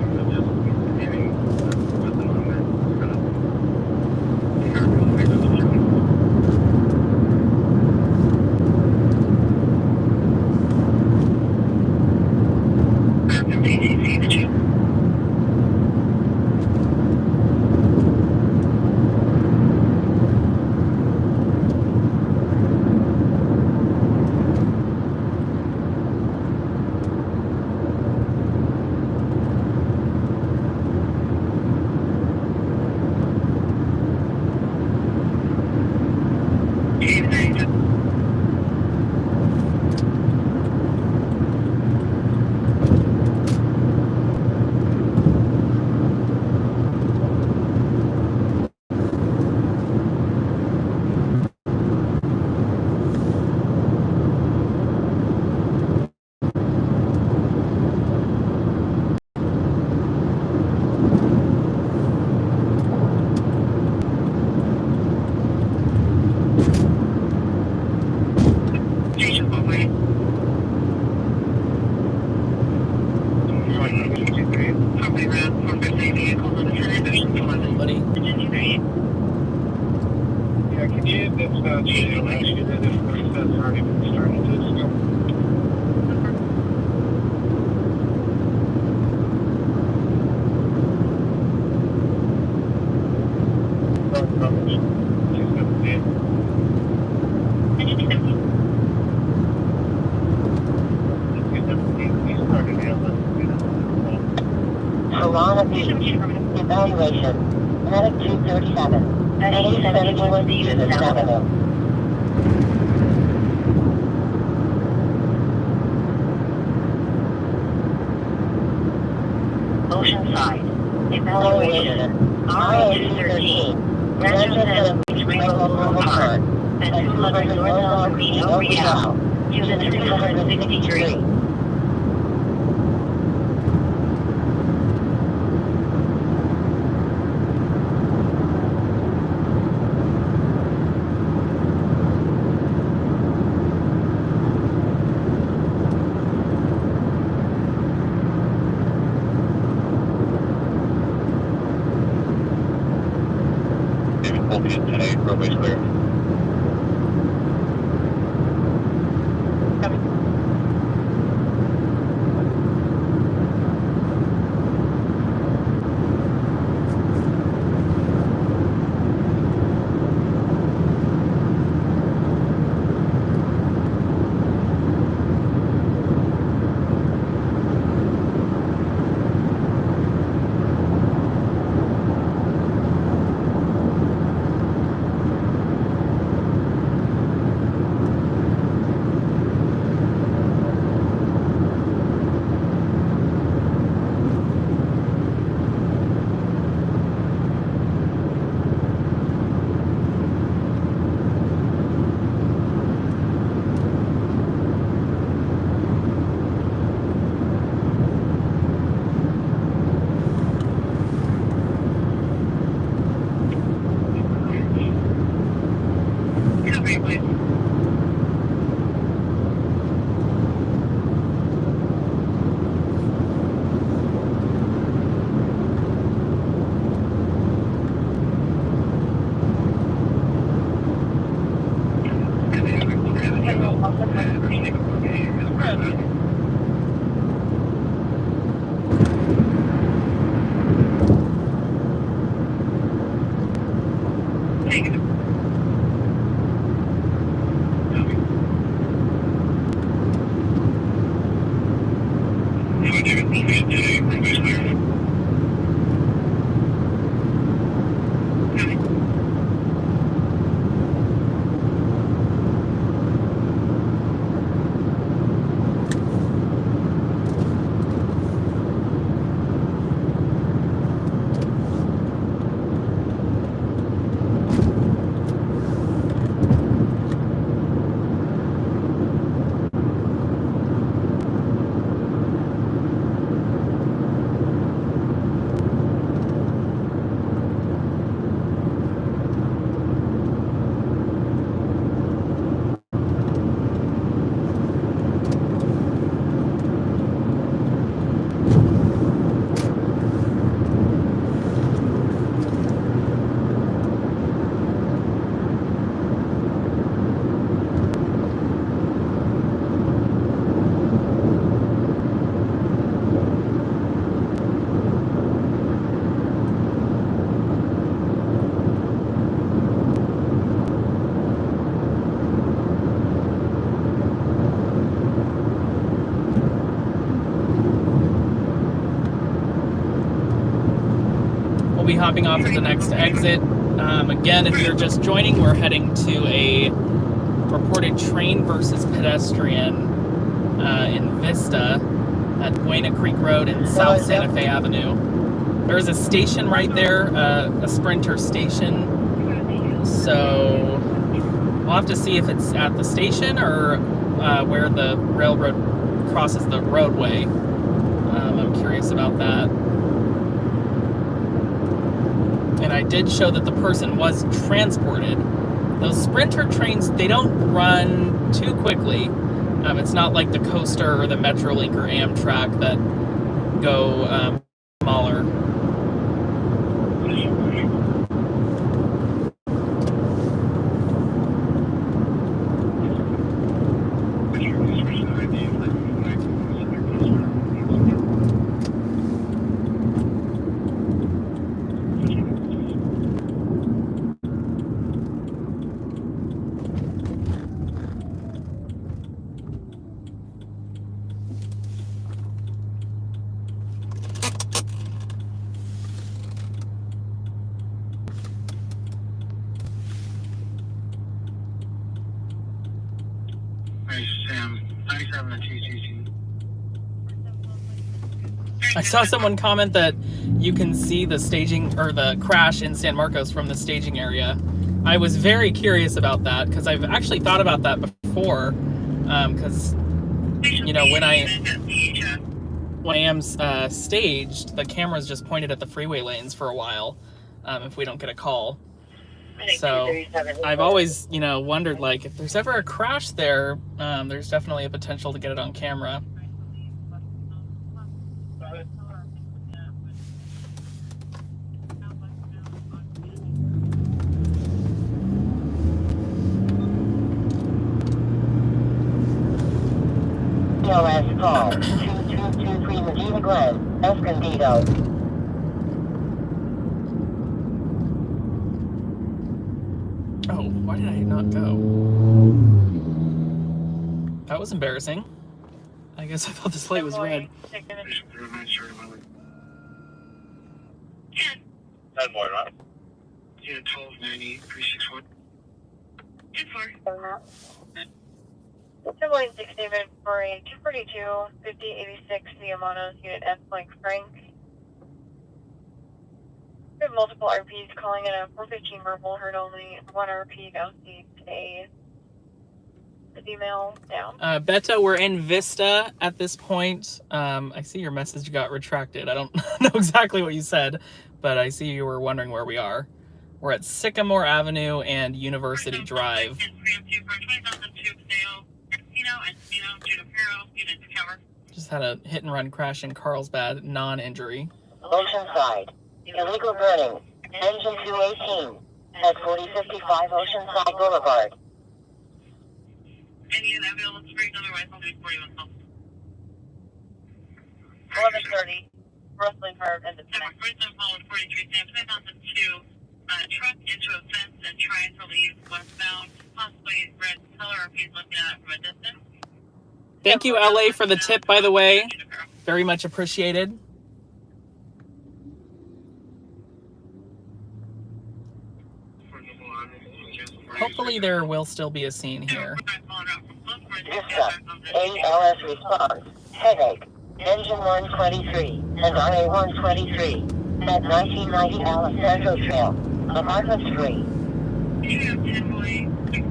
S1: Buddy.
S2: Yeah, can you dispatch the last unit if that's already been started to still?
S3: Evaluation. Medic 237. 8071 Vista Avenue. Oceanside. Evaluation. RA-213. Rancho Santa Cruz Rainbow Boulevard. And 200 North El Camino Real. Unit 363.
S2: Today, roadway's clear.
S1: Be hopping off at the next exit. Again, if you're just joining, we're heading to a reported train versus pedestrian in Vista at Buena Creek Road and South Santa Fe Avenue. There's a station right there, a Sprinter station. So we'll have to see if it's at the station or where the railroad crosses the roadway. I'm curious about that. And I did show that the person was transported. Those Sprinter trains, they don't run too quickly. It's not like the Coaster or the Metrolink or Amtrak that go smaller.
S2: Sam, 97 at TCC.
S1: I saw someone comment that you can see the staging or the crash in San Marcos from the staging area. I was very curious about that because I've actually thought about that before. Because you know, when I am staged, the camera's just pointed at the freeway lanes for a while. If we don't get a call. So I've always, you know, wondered, like, if there's ever a crash there, there's definitely a potential to get it on camera.
S3: TLS call 2223 Medina Glen, Escondido.
S1: Oh, why did I not go? That was embarrassing. I guess I thought this light was red.
S2: 10
S4: more, right?
S2: Yeah, 1290, 361.
S4: 10-4. Good morning, 6 David for a 242, 5086 Viamanos, Unit F, Mike Frank. We have multiple RPs calling in a 415 verbal, heard only one RP, go see today. The email down.
S1: Beta, we're in Vista at this point. I see your message got retracted. I don't know exactly what you said, but I see you were wondering where we are. We're at Sycamore Avenue and University Drive. Just had a hit and run crash in Carlsbad, non-injury.
S3: Oceanside. Illegal burning. Engine 218 at 4055 Oceanside Boulevard.
S4: Any available springs, otherwise I'll do 41 calls. 11:30. Rustling car and the 47 followed 43 Sam 2002. Truck into a fence and trying to leave westbound. Possibly red color RP's looking at it from a distance.
S1: Thank you, LA, for the tip, by the way. Very much appreciated. Hopefully there will still be a scene here.
S3: Vista. ALS response. Headache. Engine 123 and RA 123 at 1990 Alessandro Trail. Apartment 3.
S4: You have 10 boy, 6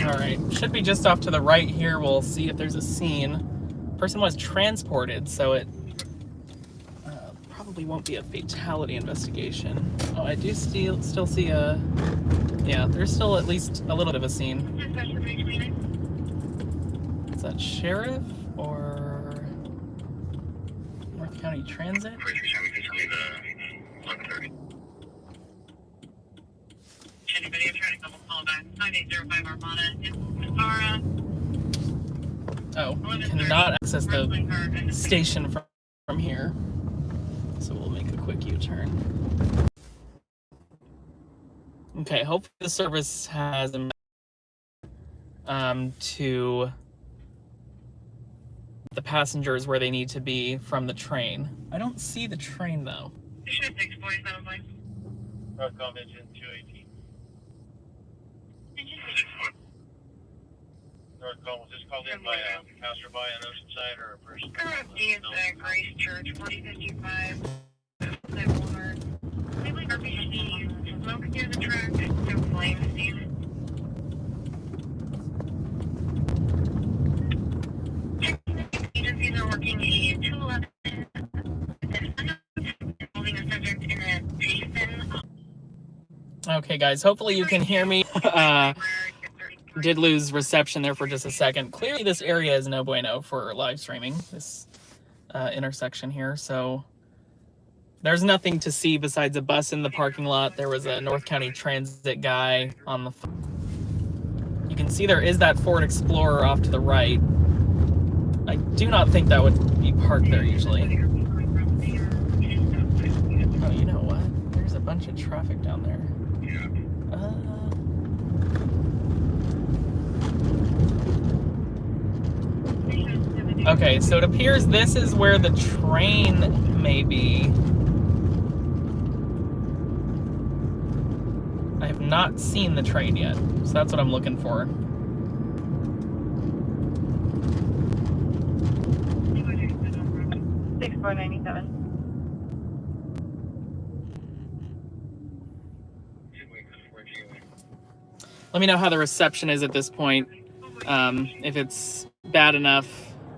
S1: Alright, should be just off to the right here. We'll see if there's a scene. Person was transported, so it probably won't be a fatality investigation. Oh, I do still see a... Yeah, there's still at least a little bit of a scene. Is that Sheriff or North County Transit?
S4: Anybody trying to come call back? 9805 Armada. It's Tara.
S1: Oh, we cannot access the station from here. So we'll make a quick U-turn. Okay, hopefully the service has to the passengers where they need to be from the train. I don't see the train though.
S4: You should have 647, please.
S2: Broadcom engine 218. Broadcom, was this called in by a passerby on Oceanside or a person?
S4: D is Grace Church, 4055. Smoke near the track, no flame seen.
S1: Okay, guys, hopefully you can hear me. Did lose reception there for just a second. Clearly this area is no bueno for live streaming, this intersection here, so there's nothing to see besides a bus in the parking lot. There was a North County Transit guy on the... You can see there is that Ford Explorer off to the right. I do not think that would be parked there usually. Oh, you know what? There's a bunch of traffic down there. Okay, so it appears this is where the train may be. I have not seen the train yet, so that's what I'm looking for. Let me know how the reception is at this point. If it's bad enough.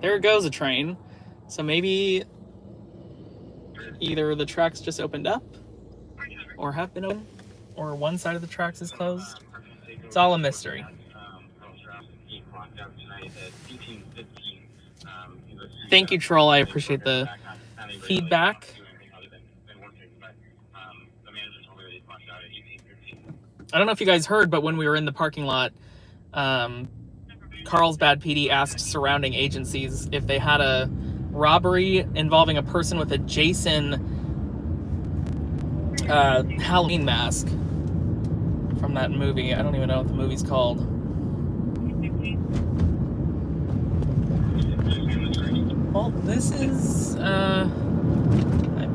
S1: There goes a train. So maybe either the tracks just opened up or have been open, or one side of the tracks is closed. It's all a mystery. Thank you, Troll. I appreciate the feedback. I don't know if you guys heard, but when we were in the parking lot, Carlsbad PD asked surrounding agencies if they had a robbery involving a person with a Jason Halloween mask from that movie. I don't even know what the movie's called. Well, this is, I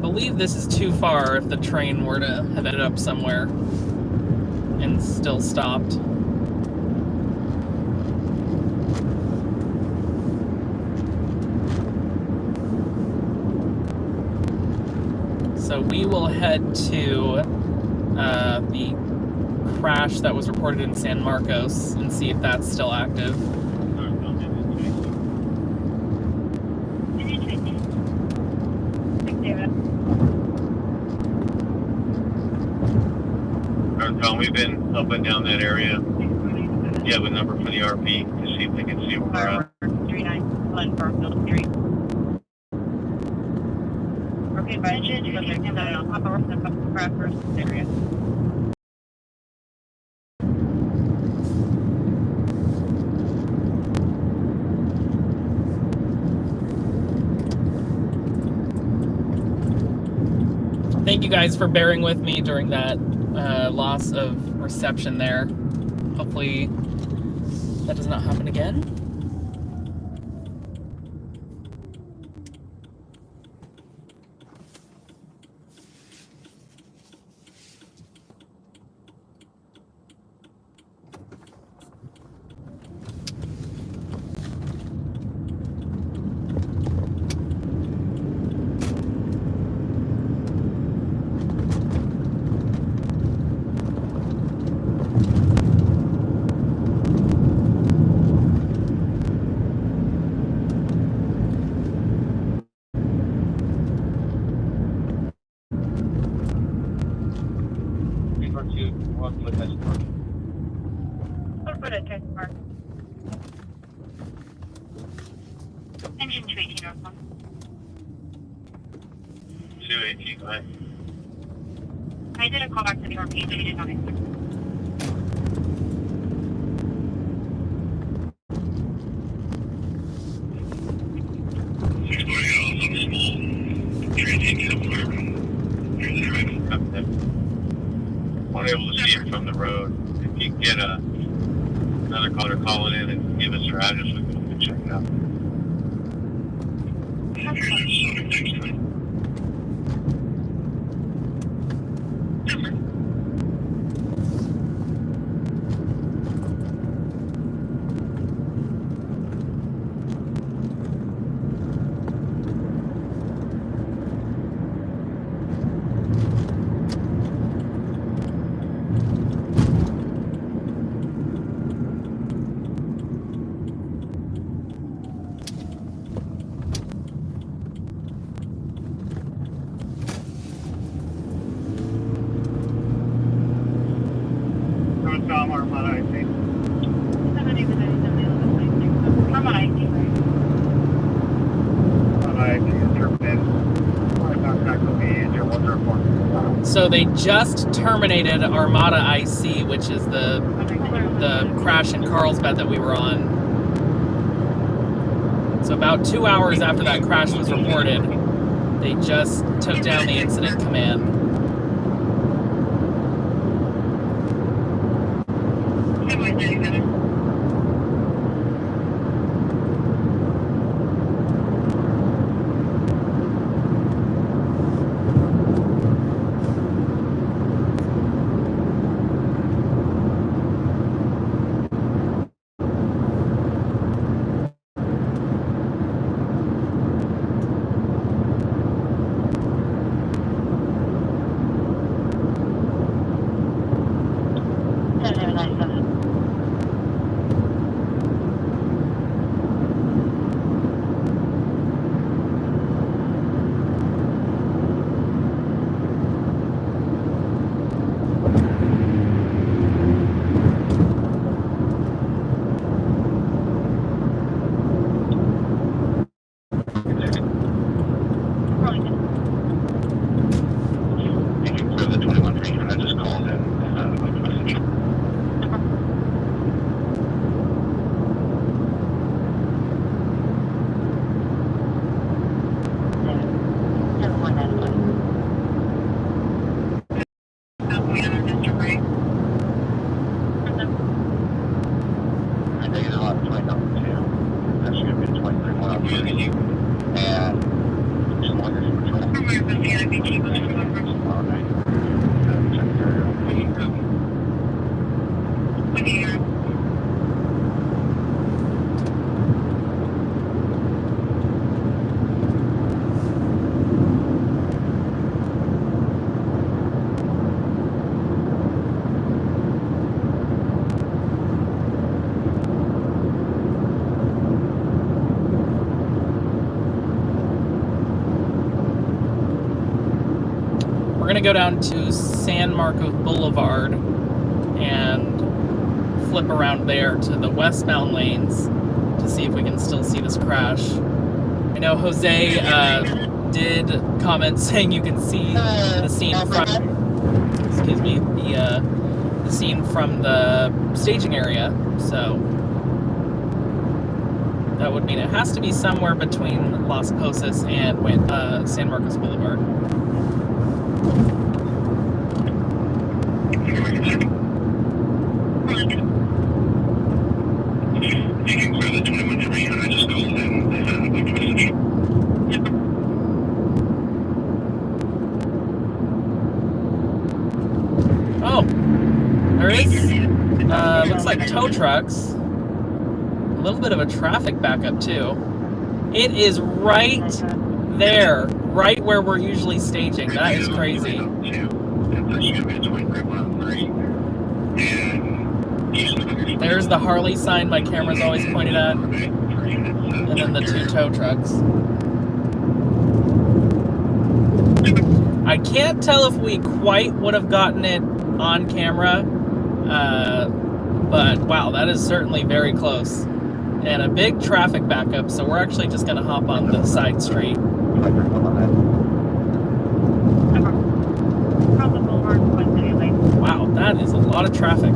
S1: believe this is too far if the train were to have ended up somewhere and still stopped. So we will head to the crash that was reported in San Marcos and see if that's still active.
S2: We've been up and down that area. You have a number for the RP to see if they can see where we're at.
S4: 391 Farmfield Street. Okay, by engine, I'll pop over to the crash versus area.
S1: Thank you guys for bearing with me during that loss of reception there. Hopefully that does not happen again.
S4: Engine 218 Northbound.
S2: 218, right?
S4: I did a call back to the RP, but he did not answer.
S2: Able to see it from the road. If you get another caller calling in and give us their address, we can check it out.
S1: So they just terminated Armada IC, which is the crash in Carlsbad that we were on. So about 2 hours after that crash was reported, they just took down the incident command. We're gonna go down to San Marcos Boulevard and flip around there to the westbound lanes to see if we can still see this crash. I know Jose did comment saying you can see the scene from, excuse me, the scene from the staging area, so that would mean it has to be somewhere between Las Posas and San Marcos Boulevard. Oh, there is, looks like tow trucks. A little bit of a traffic backup too. It is right there, right where we're usually staging. That is crazy. There's the Harley sign my camera's always pointed at. And then the two tow trucks. I can't tell if we quite would have gotten it on camera, but wow, that is certainly very close. And a big traffic backup, so we're actually just gonna hop on the side street. Wow, that is a lot of traffic.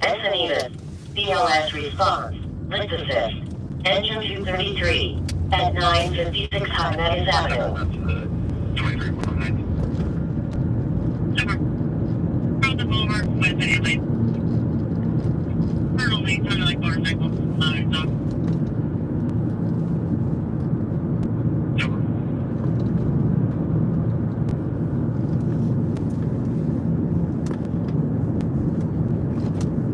S3: Encinitas. BLS response. Lift assist. Engine 233. At 956 High Meadows Avenue.
S2: That's 2319.
S4: Over. Cross the boulevard with the airlift. Turtle lead, turn like motorcycle. Stop.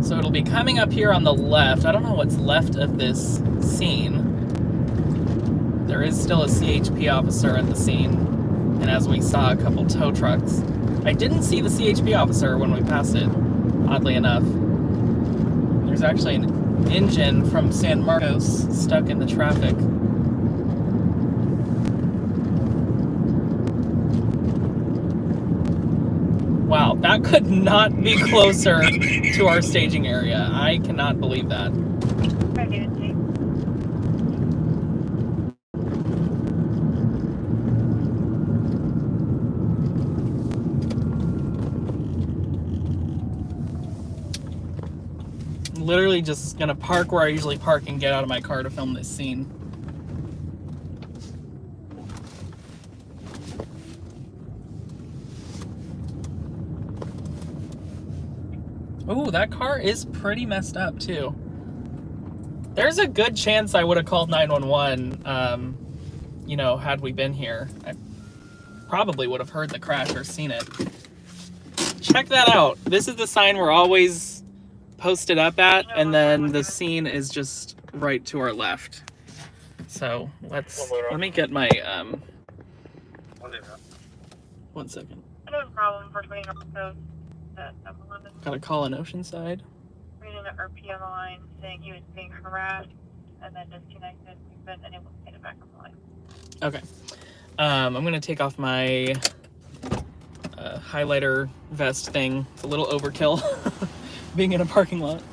S1: So it'll be coming up here on the left. I don't know what's left of this scene. There is still a CHP officer at the scene, and as we saw, a couple tow trucks. I didn't see the CHP officer when we passed it, oddly enough. There's actually an engine from San Marcos stuck in the traffic. Wow, that could not be closer to our staging area. I cannot believe that. I'm literally just gonna park where I usually park and get out of my car to film this scene. Ooh, that car is pretty messed up too. There's a good chance I would have called 911, you know, had we been here. I probably would have heard the crash or seen it. Check that out. This is the sign we're always posted up at, and then the scene is just right to our left. So let me get my, one second.
S4: I don't have a problem for putting up those.
S1: Gotta call an Oceanside.
S4: Reading the RP on the line saying he was being harassed and then disconnected. We've been unable to get it back on the line.
S1: Okay. I'm gonna take off my highlighter vest thing. It's a little overkill being in a parking lot.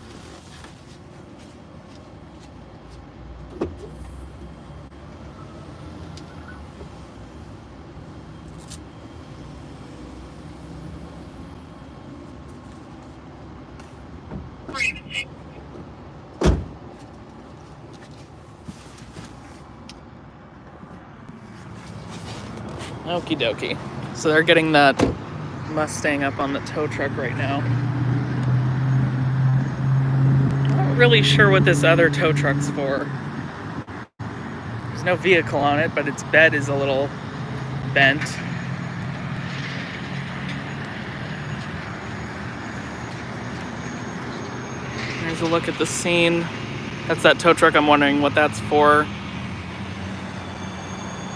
S1: Okie dokie. So they're getting that Mustang up on the tow truck right now. I'm not really sure what this other tow truck's for. There's no vehicle on it, but its bed is a little bent. Here's a look at the scene. That's that tow truck. I'm wondering what that's for.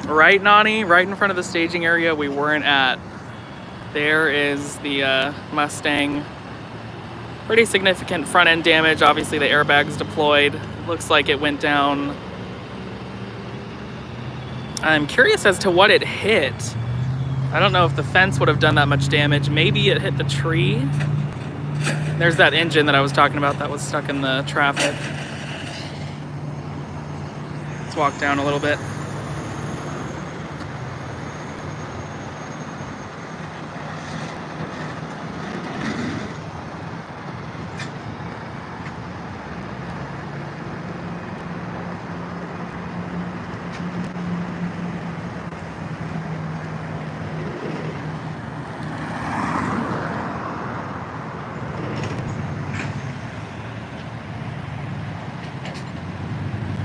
S1: Right, Nani? Right in front of the staging area we weren't at. There is the Mustang. Pretty significant front end damage. Obviously the airbag's deployed. Looks like it went down. I'm curious as to what it hit. I don't know if the fence would have done that much damage. Maybe it hit the tree. There's that engine that I was talking about that was stuck in the traffic. Let's walk down a little bit.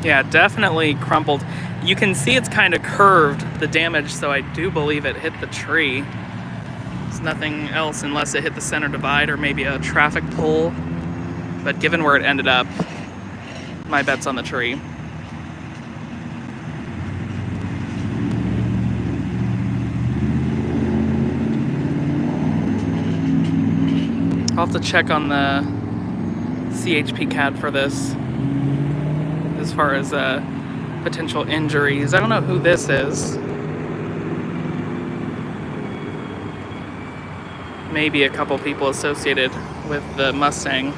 S1: Yeah, definitely crumpled. You can see it's kind of curved, the damage, so I do believe it hit the tree. There's nothing else unless it hit the center divide or maybe a traffic pole. But given where it ended up, my bet's on the tree. I'll have to check on the CHP CAD for this. As far as potential injuries. I don't know who this is. Maybe a couple people associated with the Mustang.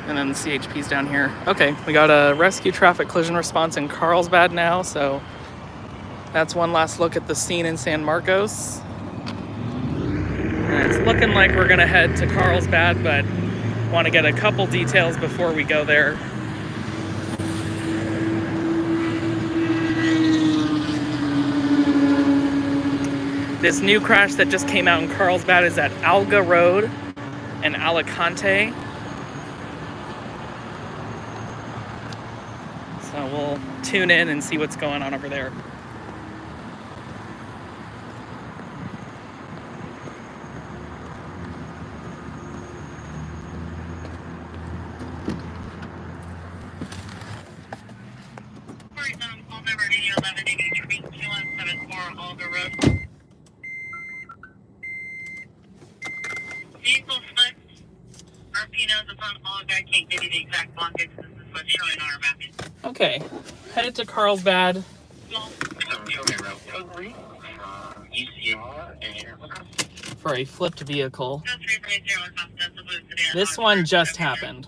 S1: And then the CHP's down here. Okay, we got a rescue traffic collision response in Carlsbad now, so that's one last look at the scene in San Marcos. And it's looking like we're gonna head to Carlsbad, but Want to get a couple details before we go there. This new crash that just came out in Carlsbad is at Alga Road and Alicante. So we'll tune in and see what's going on over there.
S4: Call number 1183 2174 Alga Road. Vehicle slipped. RP knows it's on Alga. I can't give you the exact blockage. This is what's showing on our mapping.
S1: Okay, headed to Carlsbad. For a flipped vehicle. This one just happened.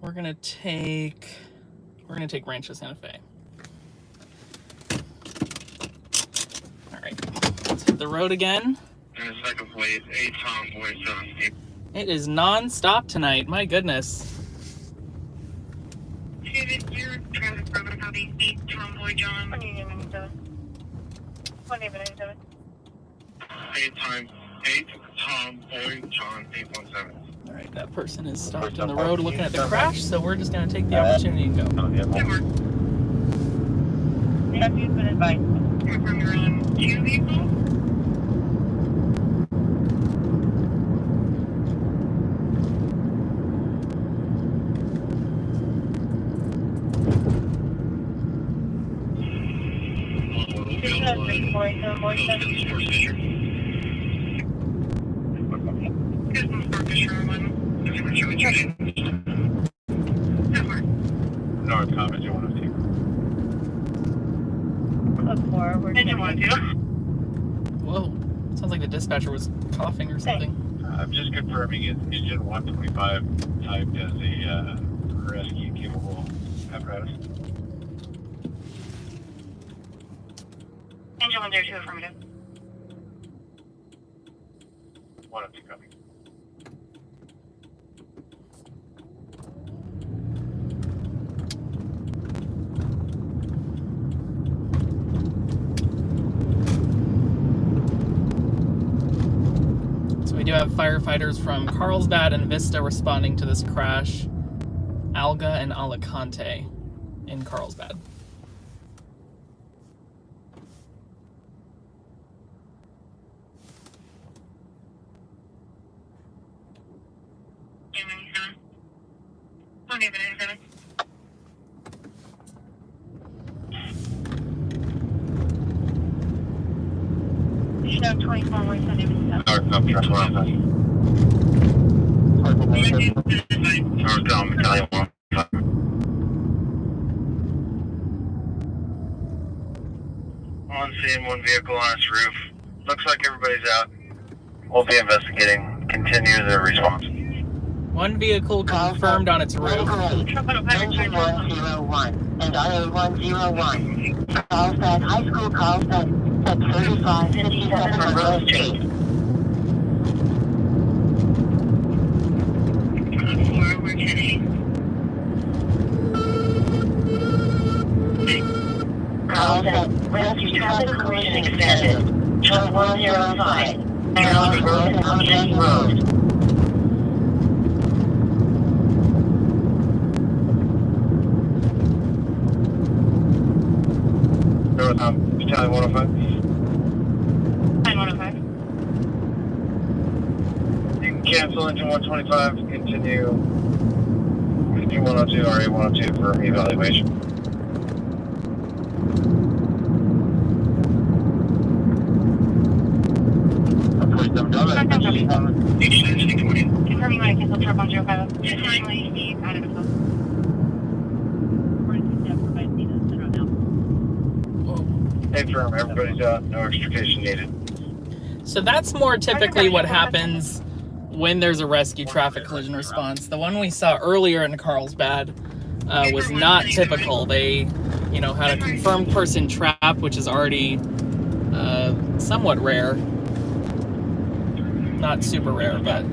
S1: We're gonna take Rancho Santa Fe. All right, let's hit the road again. It is non-stop tonight. My goodness. All right, that person is stopped in the road looking at the crash, so we're just gonna take the opportunity to go.
S4: Have you been advised from your own two vehicles?
S2: North Common, you want to see?
S1: Whoa, sounds like the dispatcher was coughing or something.
S2: I'm just confirming it's engine 125 typed as a rescue capable apparatus.
S4: Engine 102 affirmative.
S2: 102 coming.
S1: We do have firefighters from Carlsbad and Vista responding to this crash. Alga and Alicante in Carlsbad.
S4: Show 24 North
S2: North Truck 105. On scene, one vehicle on its roof. Looks like everybody's out. We'll be investigating. Continue the response.
S1: One vehicle confirmed on its roof.
S3: Engine 101 and IA 101. Carlsbad High School, Carlsbad, at 3557 Monroe Street. Carlsbad, rescue traffic collision extended. Truck 105, Carlsbad Road and Object Road.
S2: Battalion 105.
S4: Battalion 105.
S2: You can cancel engine 125, continue engine 102, RA 102 for evaluation.
S4: Confirming my cancel truck 105. Just finally, Steve, out of the phone.
S2: Hey, firm, everybody's out. No extrication needed.
S1: So that's more typically what happens when there's a rescue traffic collision response. The one we saw earlier in Carlsbad was not typical. They, you know, had a confirmed person trapped, which is already somewhat rare. Not super rare, but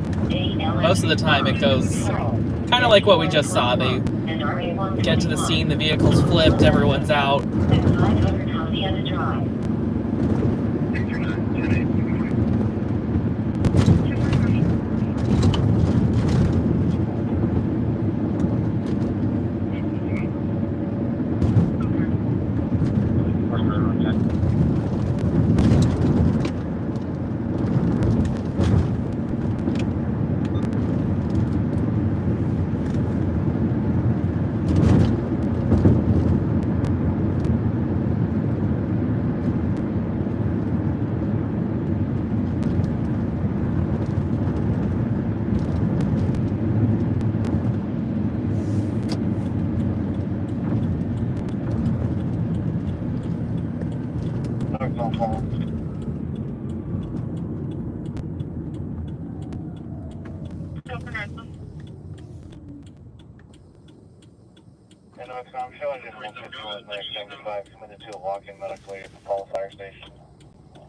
S1: most of the time it goes kind of like what we just saw. They get to the scene, the vehicle's flipped, everyone's out.
S2: I'm showing just 151 there, 75, committed to a walk-in medically at the Paul Fire Station.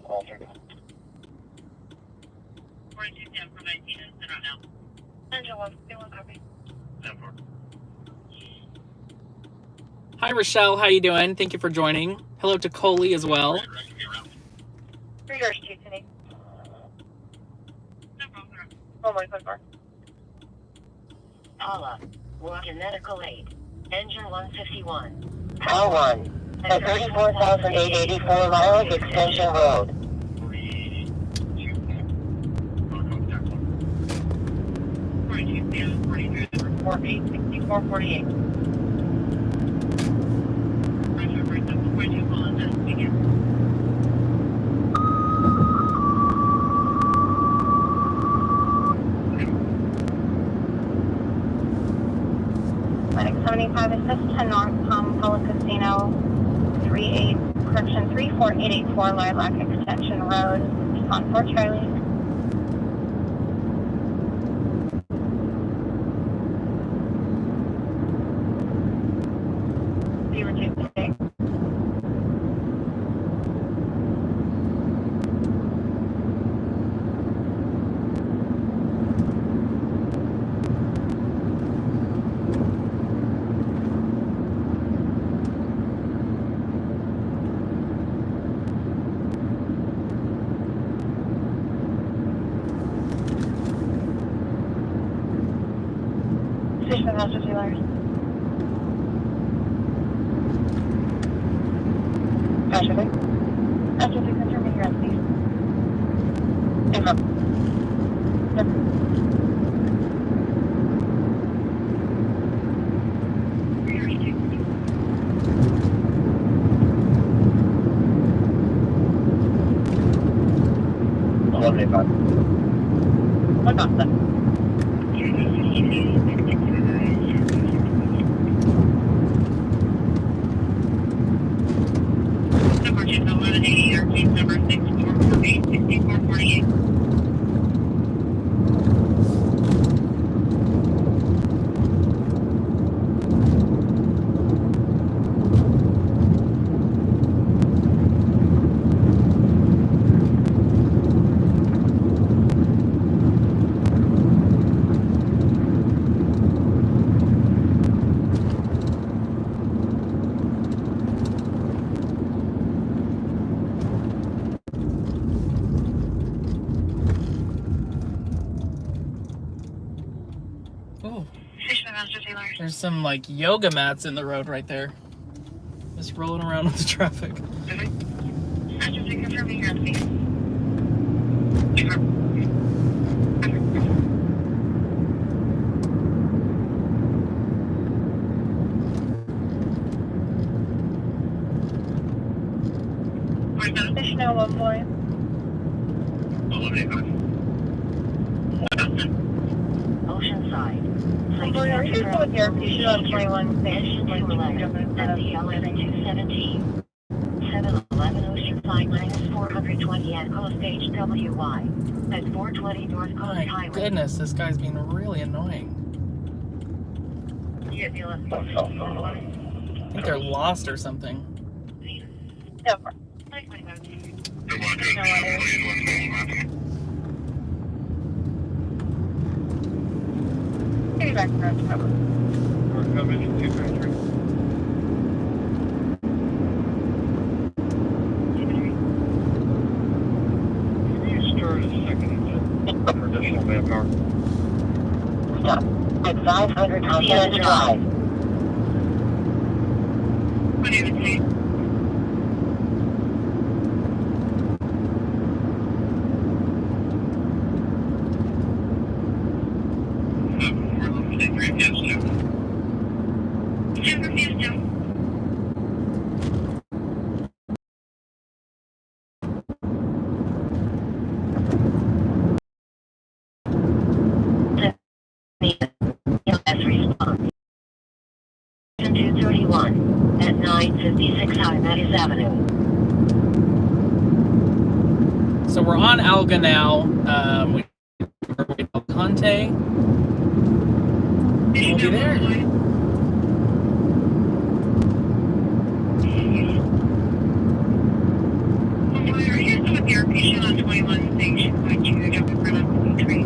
S2: Altered.
S4: 42 10 for 19 is sit on now. Engine 151 copy. 10-4.
S1: Hi, Rochelle. How you doing? Thank you for joining. Hello to Coley as well.
S4: 3 yours, Chief City. No problem. 1-1-4.
S3: Paula, walk-in medical aid. Engine 151. Power 1. At 34,884 miles Extension Road.
S4: 48.
S5: Medic 75 assist 10 North, Pella Casino, 34884 Lilac Extension Road, on 4 Charlie. Master Taylors. Master Vic. Master Vic, confirm your address, please. Confirm. Yep. What about that?
S4: Number 6448 6448.
S1: There's some like yoga mats in the road right there. Just rolling around with the traffic.
S5: Additional 1 point.
S3: Oceanside.
S5: Are you still with your official 21
S3: Engine 211 at the 11217. 711 Oceanside -420 at Coast HWY. At 420 North Coast
S1: My
S3: Highway.
S1: goodness, this guy's being really annoying.
S4: Yeah, the left.
S1: I think they're lost or something.
S5: Go for it. Maybe back road cover.
S2: We're coming in 233. Can you start a second engine for additional manpower?
S3: Stop. At 500 Hacienda Drive.
S4: What do you say?
S3: Response. 231 at 956 High Mattis Avenue.
S1: So we're on Alga now. We're waiting on Conte. We'll be there.
S4: Here's with your patient on 21 station, which you jump in front of the tree.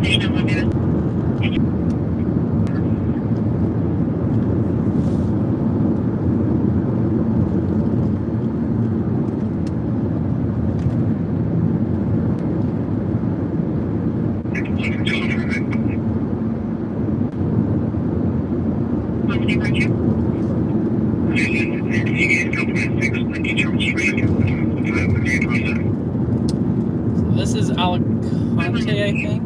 S4: Station 1 minute. What's the departure?
S1: This is Alicante, I think.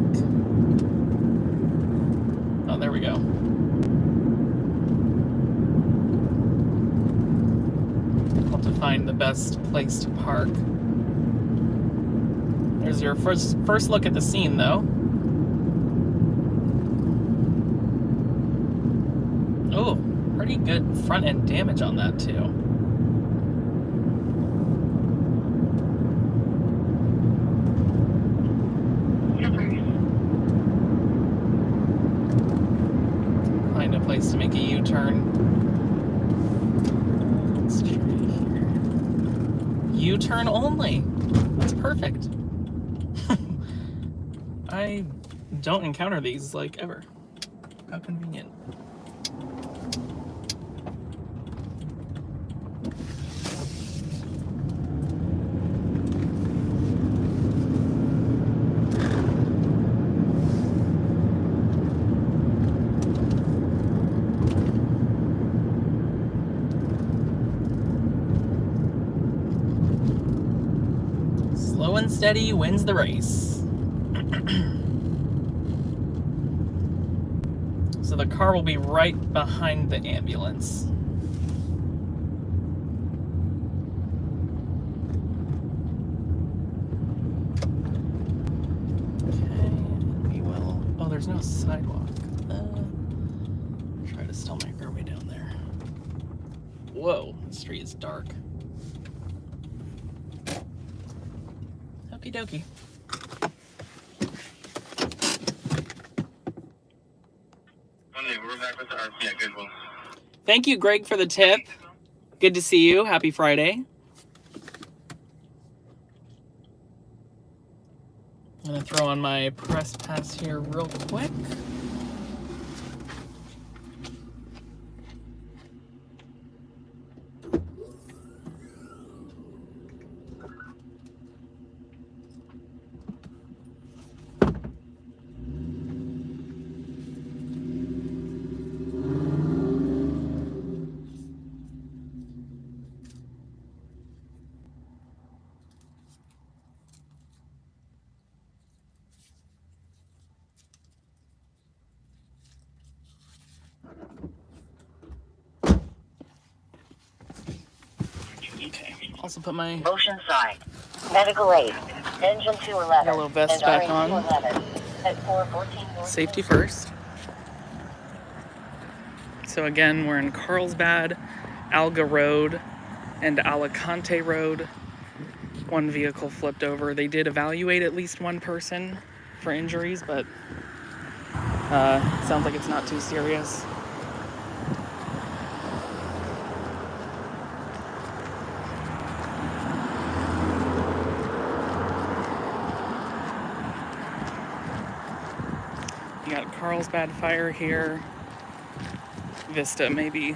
S1: Oh, there we go. I'll have to find the best place to park. There's your first look at the scene, though. Oh, pretty good front end damage on that, too. Find a place to make a U-turn. Let's try here. U-turn only. That's perfect. I don't encounter these, like, ever. How convenient. Slow and steady wins the race. So the car will be right behind the ambulance. Okay, we will. Oh, there's no sidewalk. Try to still make our way down there. Whoa, the street is dark. Okie dokie.
S2: We're back with the RP at Goodwill.
S1: Thank you, Greg, for the tip. Good to see you. Happy Friday. I'm gonna throw on my press pass here real quick. Okay, also put my
S3: Motion side. Medical aid. Engine 211.
S1: yellow vest
S3: and
S1: back
S3: RA
S1: on.
S3: 211 at 414
S1: Safety first. So again, we're in Carlsbad, Alga Road, and Alicante Road. One vehicle flipped over. They did evaluate at least one person for injuries, but sounds like it's not too serious. You got Carlsbad Fire here. Vista maybe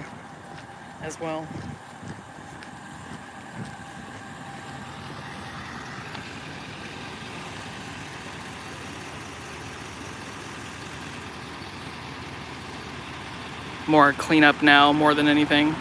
S1: as well. More cleanup now, more than anything.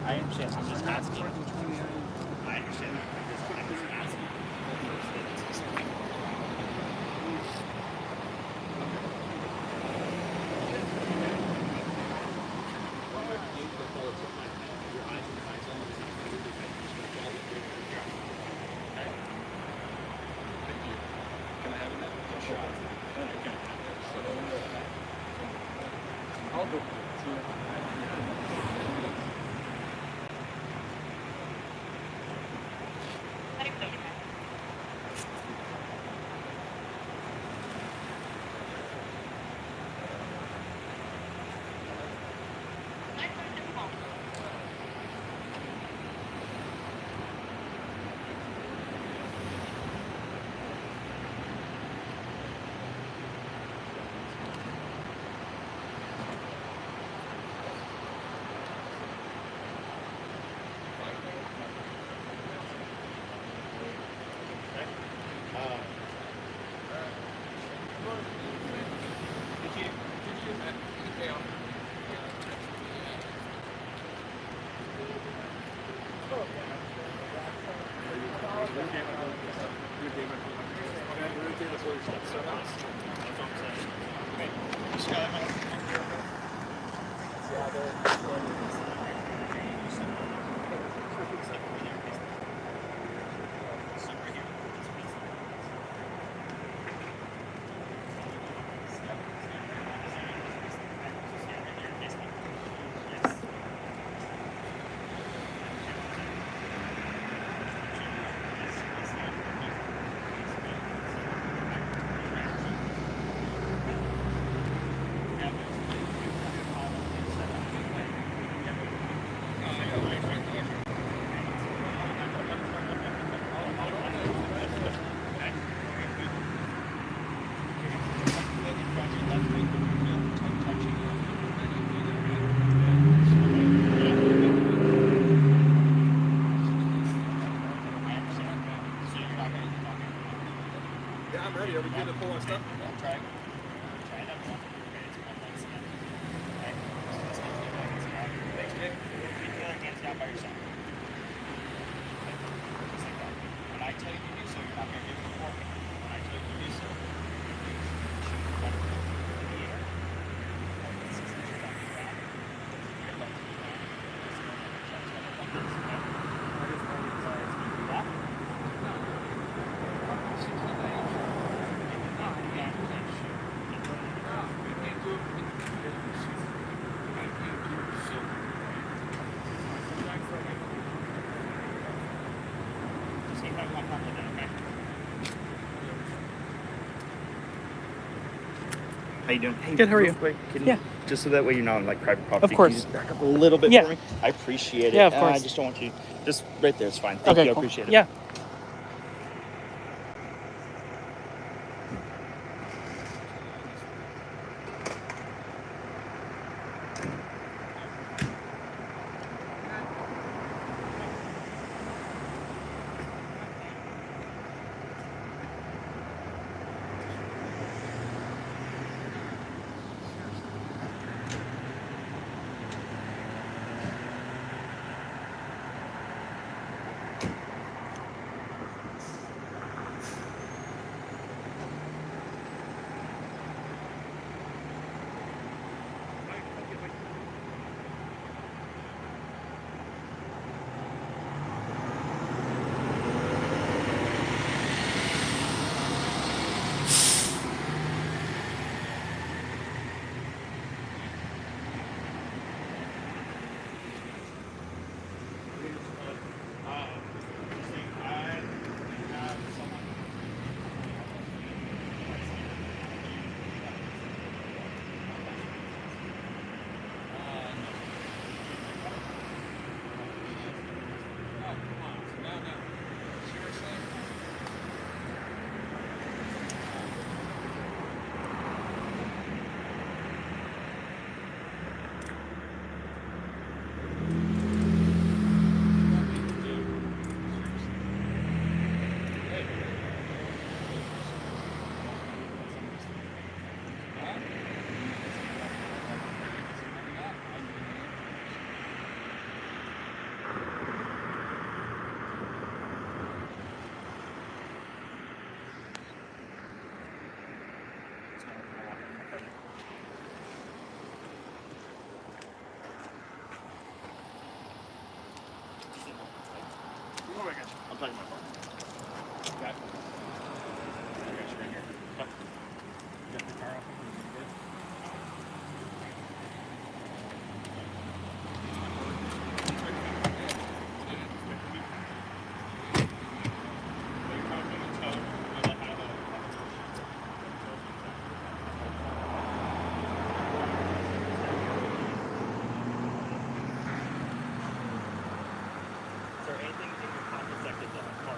S6: I understand. I'm just asking. I understand. I'm just asking. I'll go.
S2: Yeah, I'm ready. Are we good to pull our stuff?
S6: Yeah, try it. Try it up. Okay. Thanks, Nick. Keep your hands down by yourself. Just like that. When I tell you to do so, you're not going to give it before me. When I tell you to do so, shoot your butt in the air. This is your back to back. Your butt to the ground. How you doing?
S1: Good, how are you?
S6: Quick,
S1: Yeah.
S6: just so that way you're not on like private property.
S1: Of course.
S6: Can you just back up a little bit
S1: Yeah.
S6: for me? I appreciate it.
S1: Yeah, of course.
S6: I just don't want you. Just right there is fine. Thank
S1: Okay,
S6: you. I
S1: cool.
S6: appreciate it.
S1: Yeah.
S6: I'm talking about phone. Got it. I got you right here. Get the car off of me. Good. Is there anything in your pocket that could harm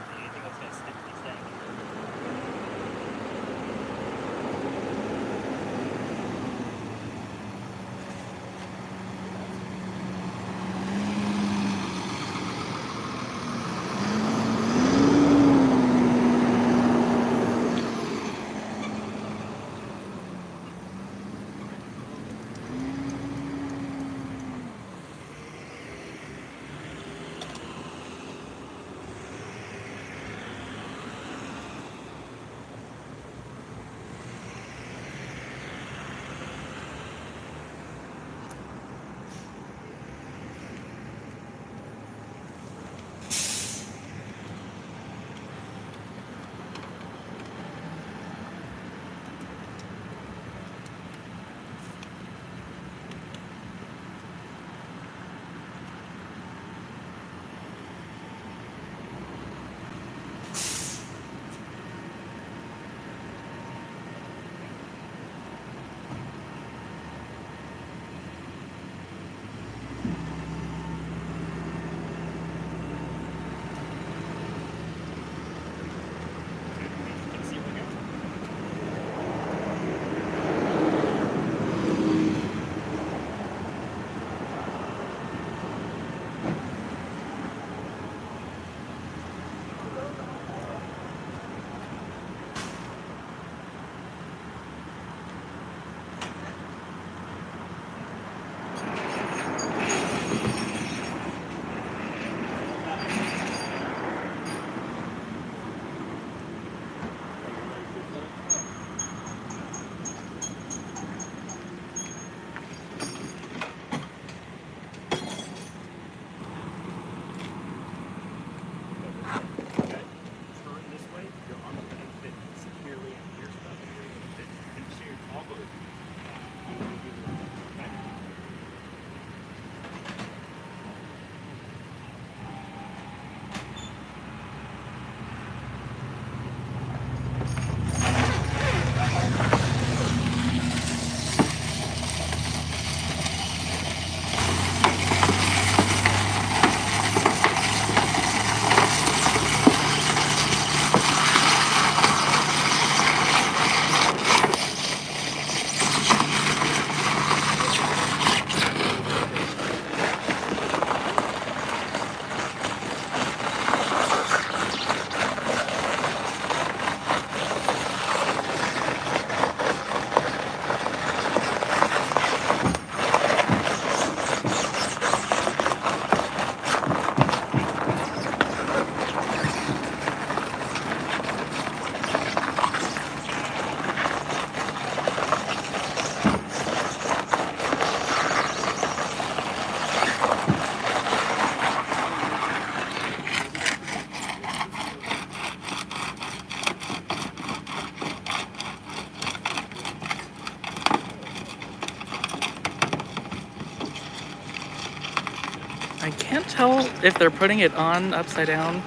S1: I can't tell if they're putting it on upside down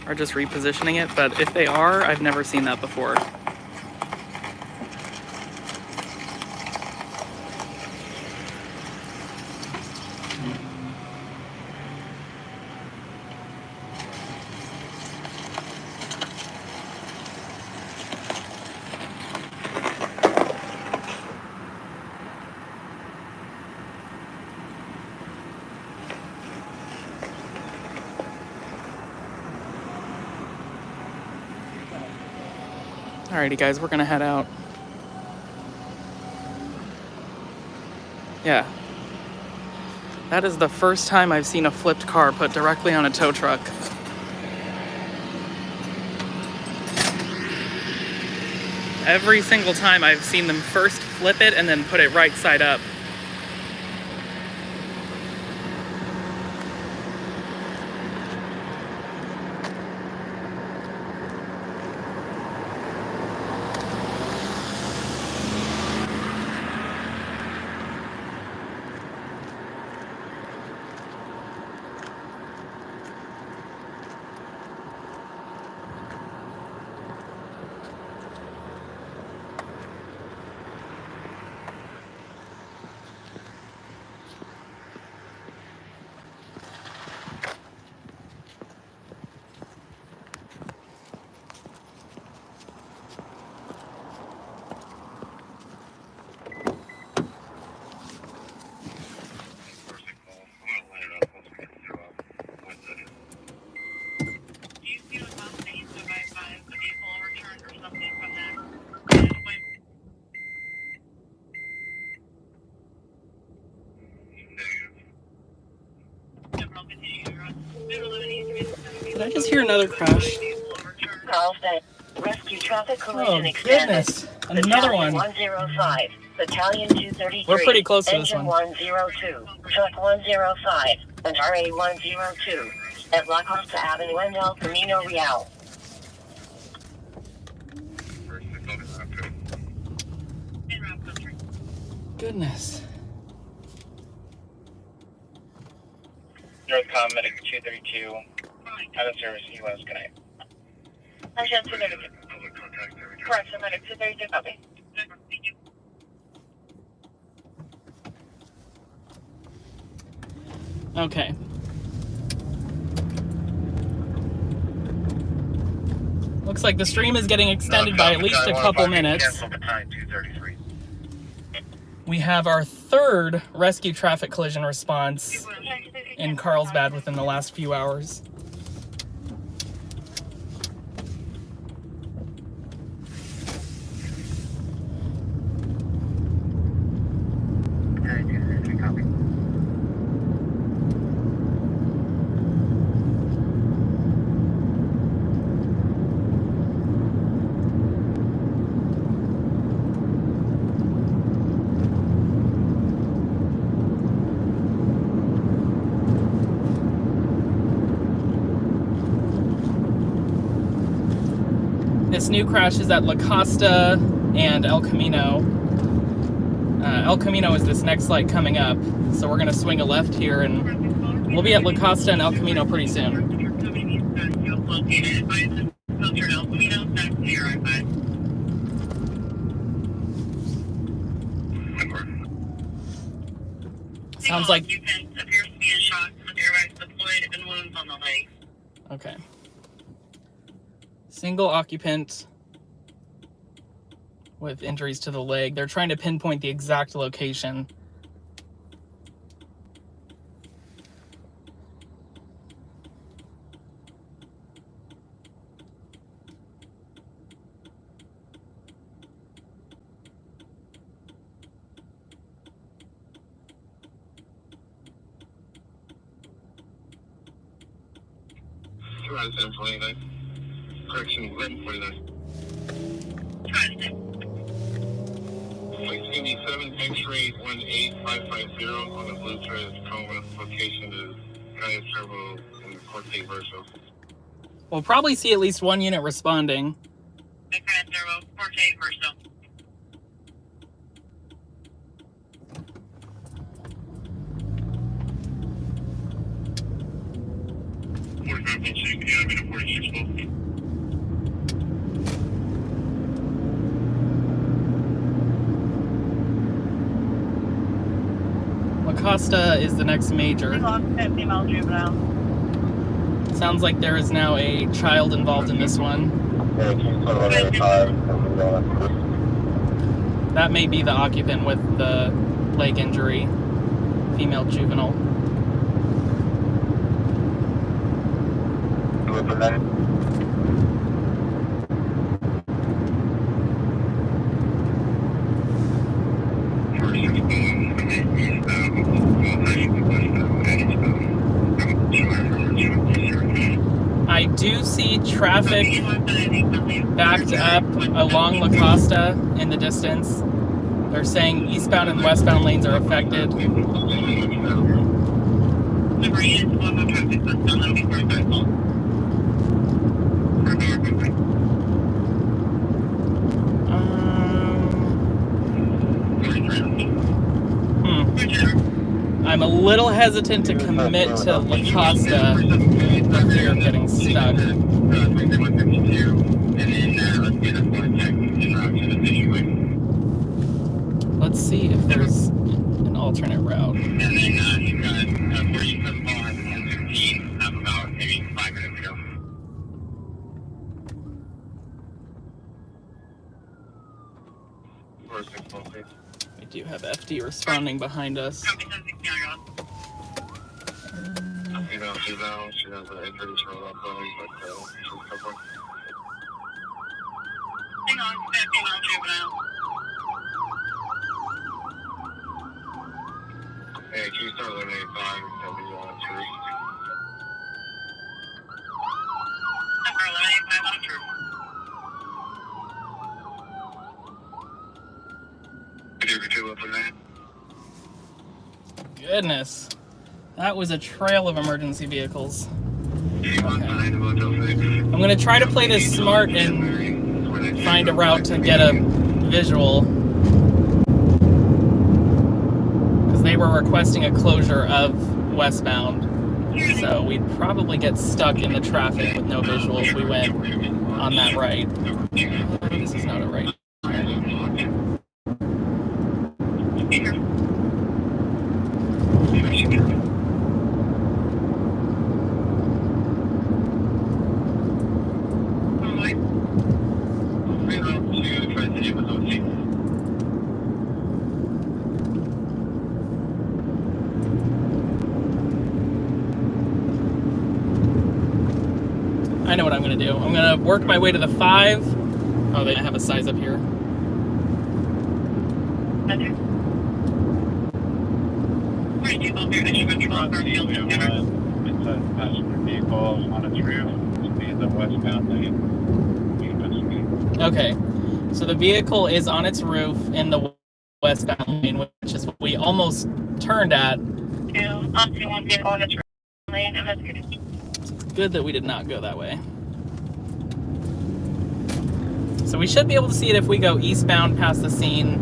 S1: or just repositioning it, but if they are, I've never seen that before. Alrighty guys, we're gonna head out. Yeah. That is the first time I've seen a flipped car put directly on a tow truck. Every single time I've seen them first flip it and then put it right side up.
S4: Do you see the possibility of a vehicle overturned or something from that?
S1: Did I just hear another crash?
S3: Carlsbad. Rescue traffic collision
S1: Oh
S3: extended.
S1: goodness, another one.
S3: 105, Battalion 233.
S1: We're pretty close to this
S3: Engine
S1: one.
S3: 102, Truck 105, and RA 102 at La Costa Avenue and El Camino Real.
S1: Goodness.
S6: Northcom Medic 232. Out of service, US, good night.
S5: Engine 232. Correction, medic 232, copy.
S1: Okay. Looks like the stream is getting extended by at least a couple minutes.
S2: Cancel Battalion 233.
S1: We have our third rescue traffic collision response in Carlsbad within the last few hours.
S2: Battalion 233, copy.
S1: This new crash is at La Costa and El Camino. El Camino is this next light coming up, so we're gonna swing a left here and we'll be at La Costa and El Camino pretty soon. Sounds like...
S4: Occupant appears to be in shock with airbags deployed and wounds on the legs.
S1: Okay. Single occupant with injuries to the leg. They're trying to pinpoint the exact location.
S2: Right, 729. Correction, 1149. Flight 77, X-ray 18550 on the Blue Thread Tacoma. Location is Gaia Servo in the Corte Verso.
S1: We'll probably see at least one unit responding.
S4: Zero, Forte Verso.
S1: La Costa is the next major.
S5: Female juvenile.
S1: Sounds like there is now a child involved in this one. That may be the occupant with the leg injury, female juvenile. I do see traffic backed up along La Costa in the distance. They're saying eastbound and westbound lanes are affected. I'm a little hesitant to commit to La Costa for fear of getting stuck. Let's see if there's an alternate route.
S2: And then you got where you come on 10:15 about maybe 5 minutes ago.
S1: We do have FD responding behind us.
S2: She's out. She has an injury to her left leg, but she's recovering.
S4: Hang on, female juvenile.
S2: Hey, can you start eliminating 5 and 3?
S4: Number 11, 5 on true.
S1: Goodness. That was a trail of emergency vehicles. Okay. I'm going to try to play this smart and find a route to get a visual. Because they were requesting a closure of westbound. So we'd probably get stuck in the traffic with no visual if we went on that right. This is not a right. I know what I'm going to do. I'm going to work my way to the 5. Oh, they have a size up here.
S2: It's a passenger vehicle on its roof. It's in the westbound lane.
S1: Okay, so the vehicle is on its roof in the westbound lane, which is what we almost turned at. It's good that we did not go that way. So we should be able to see it if we go eastbound past the scene.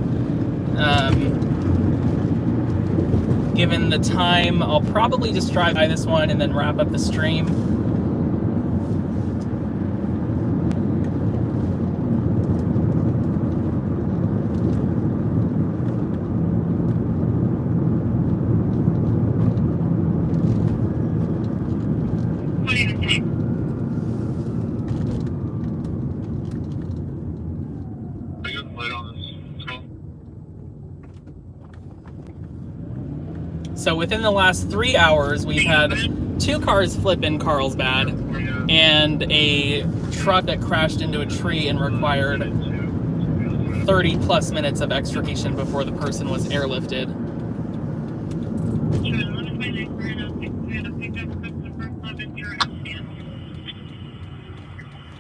S1: Given the time, I'll probably just drive by this one and then wrap up the stream. So within the last 3 hours, we've had 2 cars flip in Carlsbad and a truck that crashed into a tree and required 30 plus minutes of extrication before the person was airlifted.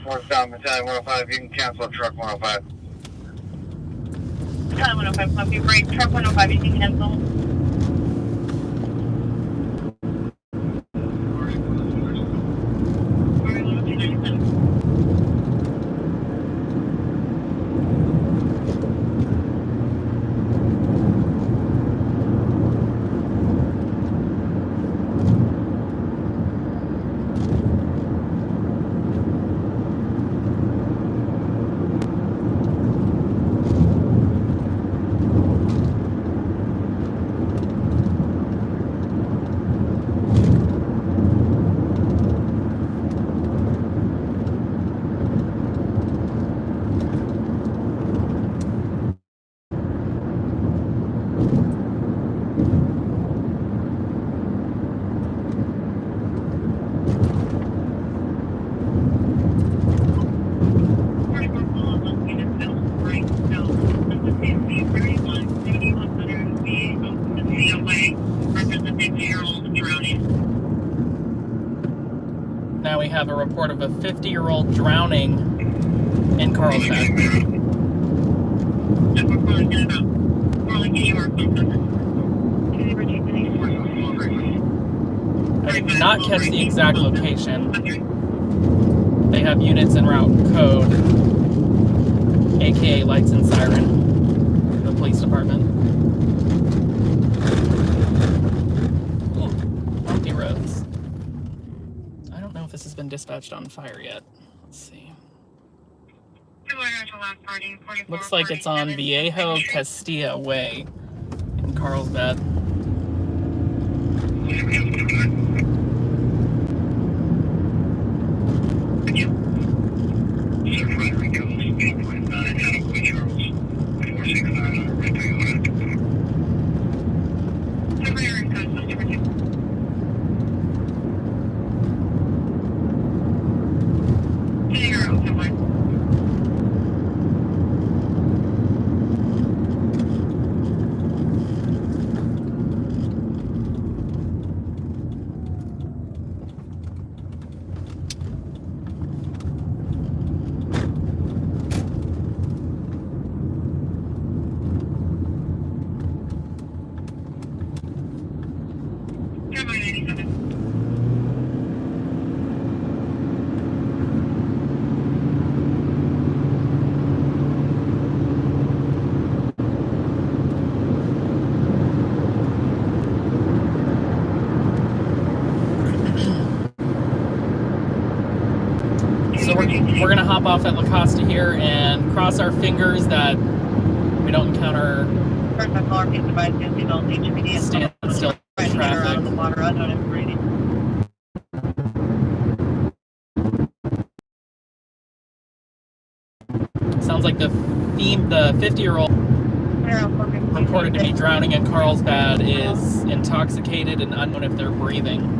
S2: Northbound Battalion 105, you can cancel truck 105.
S5: Battalion 105, pump you break. Truck 105, you can cancel.
S1: we have a report of a 50-year-old drowning in Carlsbad. I did not catch the exact location. They have units en route code, aka lights and siren, the police department. Ooh, bumpy roads. I don't know if this has been dispatched on fire yet. Let's see. Looks like it's on Viejo Castilla Way in Carlsbad. We're gonna hop off at La Costa here and cross our fingers that we don't encounter standstill traffic. Sounds like the 50-year-old reported to be drowning in Carlsbad is intoxicated and unknown if they're breathing.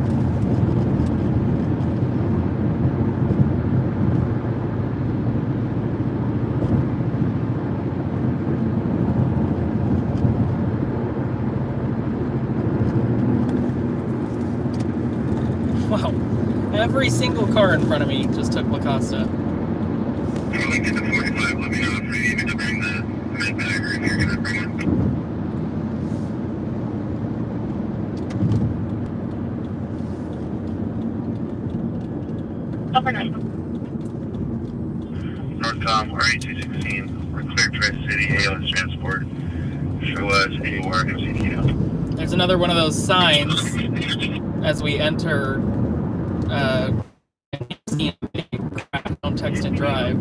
S1: Wow, every single car in front of me just took La Costa.
S2: Northcom, RA216, we're clear Tri-City, ALS Transport. Show us AOR MCTO.
S1: There's another one of those signs as we enter don't text and drive.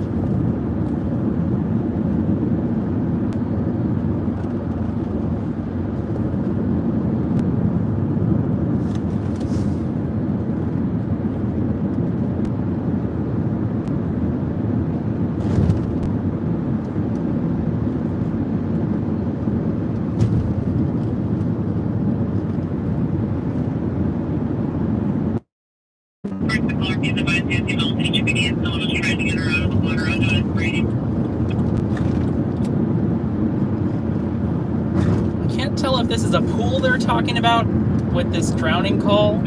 S1: If this is a pool they're talking about with this drowning call,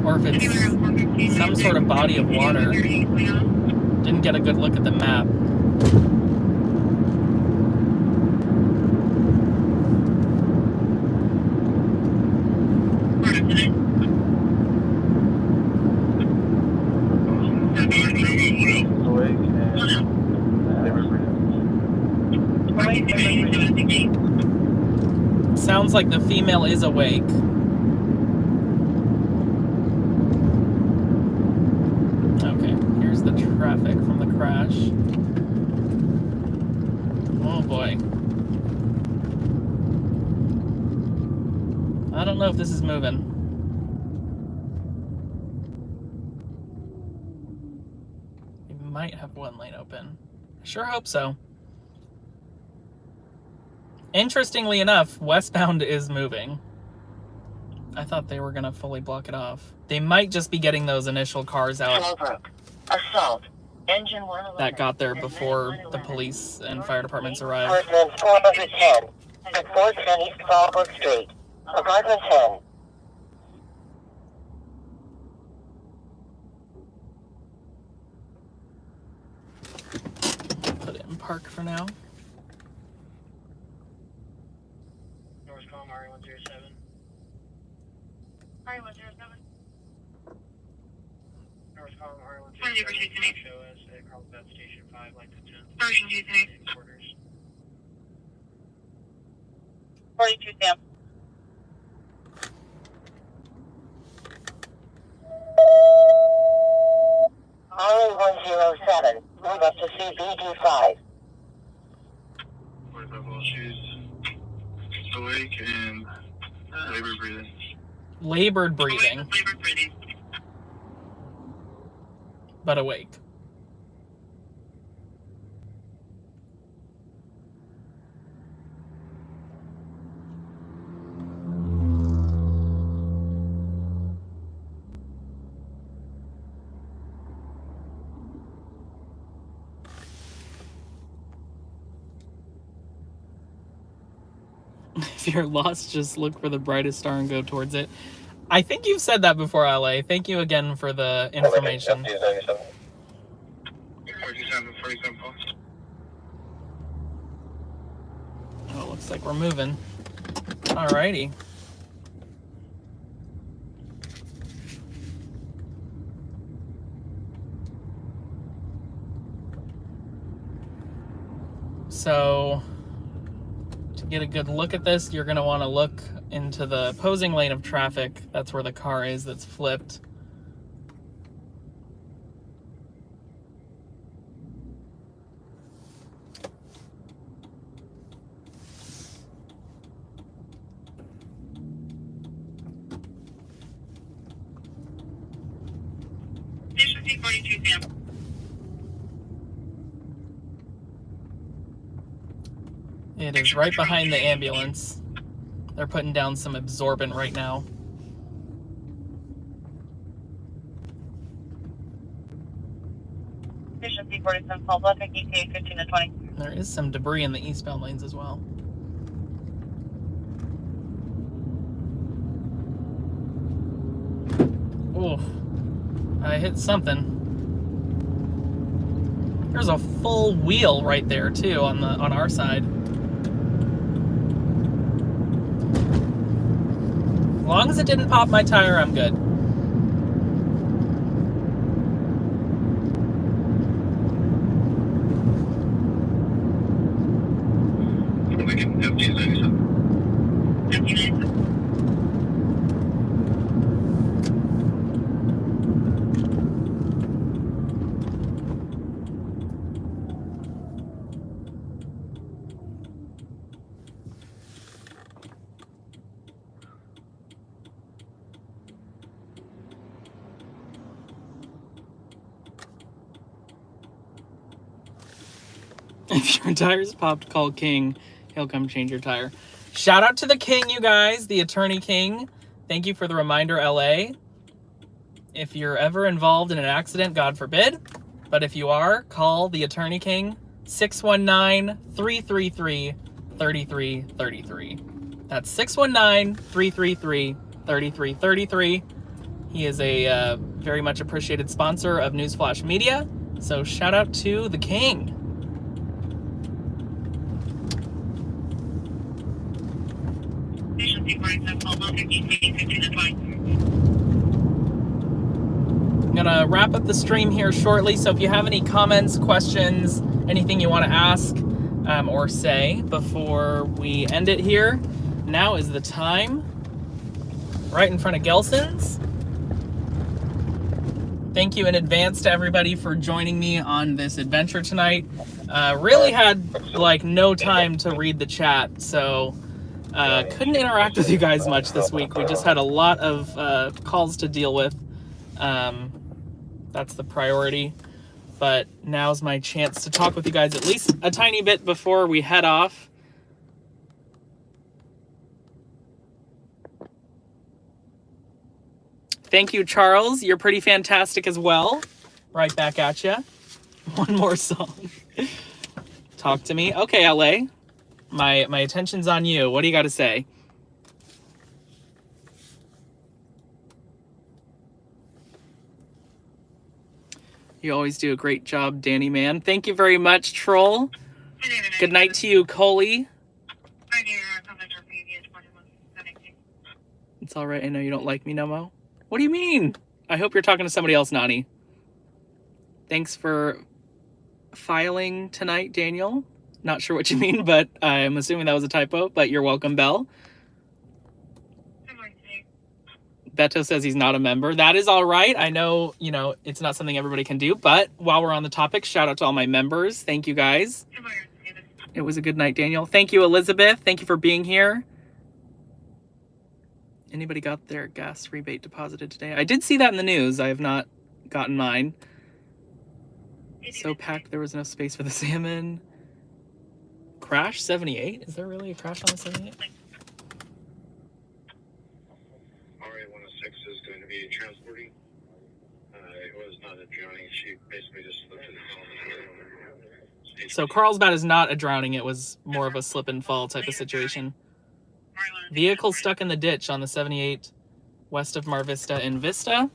S1: or if it's some sort of body of water. Didn't get a good look at the map. Sounds like the female is awake. Okay, here's the traffic from the crash. Oh boy. I don't know if this is moving. We might have one lane open. I sure hope so. Interestingly enough, westbound is moving. I thought they were gonna fully block it off. They might just be getting those initial cars out
S3: Assault. Engine 111.
S1: that got there before the police and fire departments arrived.
S3: Apartment 410 at 410 East Fallbrook Street. Apartment 10.
S1: park for now.
S6: Northcom RE107.
S5: RE107.
S6: Northcom
S4: Thank you for
S6: RE107.
S4: taking it.
S6: Show us at Carlsbad Station 5, like the 10th.
S4: Version 2 today.
S6: Quarters.
S5: 42 Sam.
S3: RE107, move up to CBD5.
S2: 45 ball shoes. Awake and labor breathing.
S1: Labored breathing,
S4: Labor breathing.
S1: but awake. If you're lost, just look for the brightest star and go towards it. I think you've said that before, LA. Thank you again for the information.
S2: 47 pulse.
S1: Oh, looks like we're moving. Alrighty. So, to get a good look at this, you're going to want to look into the opposing lane of traffic. That's where the car is that's flipped.
S4: Station C42 Sam.
S1: It is right behind the ambulance. They're putting down some absorbent right now.
S5: Station C47, Paul Bluffing, ETA 15 to 20.
S1: There is some debris in the eastbound lanes as well. Ooh, I hit something. There's a full wheel right there too on our side. As long as it didn't pop my tire, I'm good.
S2: Lincoln, FD 97.
S4: 59.
S1: If your tire's popped, call King. He'll come change your tire. Shout out to the King, you guys, the Attorney King. Thank you for the reminder, LA. If you're ever involved in an accident, God forbid, but if you are, call the Attorney King, 619-333-3333. That's 619-333-3333. He is a very much appreciated sponsor of Newsflash Media, so shout out to the King.
S4: Station C47, Paul Bluffing, ETA 15 to 20.
S1: I'm gonna wrap up the stream here shortly, so if you have any comments, questions, anything you want to ask or say before we end it here, now is the time. Right in front of Gelson's. Thank you in advance to everybody for joining me on this adventure tonight. Really had like no time to read the chat, so couldn't interact with you guys much this week. We just had a lot of calls to deal with. That's the priority. But now's my chance to talk with you guys at least a tiny bit before we head off. Thank you, Charles. You're pretty fantastic as well. Right back at you. One more song. Talk to me. Okay, LA. My attention's on you. What do you got to say? You always do a great job, Danny Man. Thank you very much, Troll. Good night to you, Coley. It's all right. I know you don't like me, Nomo. What do you mean? I hope you're talking to somebody else, Nani. Thanks for filing tonight, Daniel. Not sure what you mean, but I'm assuming that was a typo, but you're welcome, Belle. Beto says he's not a member. That is all right. I know, you know, it's not something everybody can do, but while we're on the topic, shout out to all my members. Thank you, guys. It was a good night, Daniel. Thank you, Elizabeth. Thank you for being here. Anybody got their gas rebate deposited today? I did see that in the news. I have not gotten mine. So packed there was no space for the salmon. Crash 78? Is there really a crash on the 78?
S2: RA-106 is going to be transporting. It was not a drowning. She basically just slipped and fell.
S1: So Carlsbad is not a drowning. It was more of a slip and fall type of situation. Vehicle stuck in the ditch on the 78 west of Mar Vista in Vista.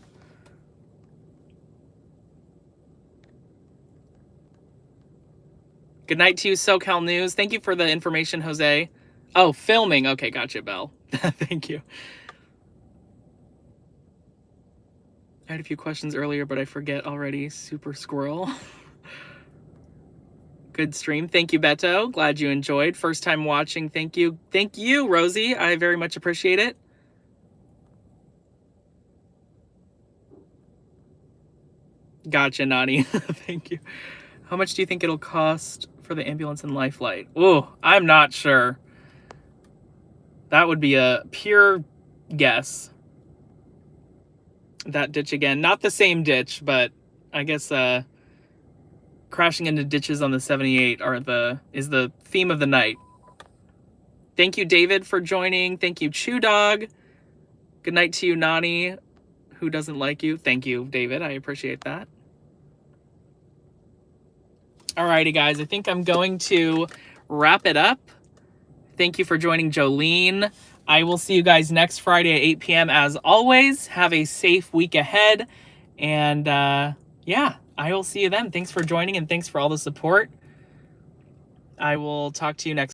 S1: Good night to you, SoCal News. Thank you for the information, Jose. Oh, filming. Okay, gotcha, Belle. Thank you. I had a few questions earlier, but I forget already. Super squirrel. Good stream. Thank you, Beto. Glad you enjoyed. First time watching. Thank you. Thank you, Rosie. I very much appreciate it. Gotcha, Nani. Thank you. How much do you think it'll cost for the ambulance and life flight? Oh, I'm not sure. That would be a pure guess. That ditch again. Not the same ditch, but I guess crashing into ditches on the 78 is the theme of the night. Thank you, David, for joining. Thank you, Chew Dog. Good night to you, Nani, who doesn't like you. Thank you, David. I appreciate that. Alrighty, guys. I think I'm going to wrap it up. Thank you for joining, Jolene. I will see you guys next Friday at 8 p.m. as always. Have a safe week ahead. And yeah, I will see you then. Thanks for joining and thanks for all the support. I will talk to you next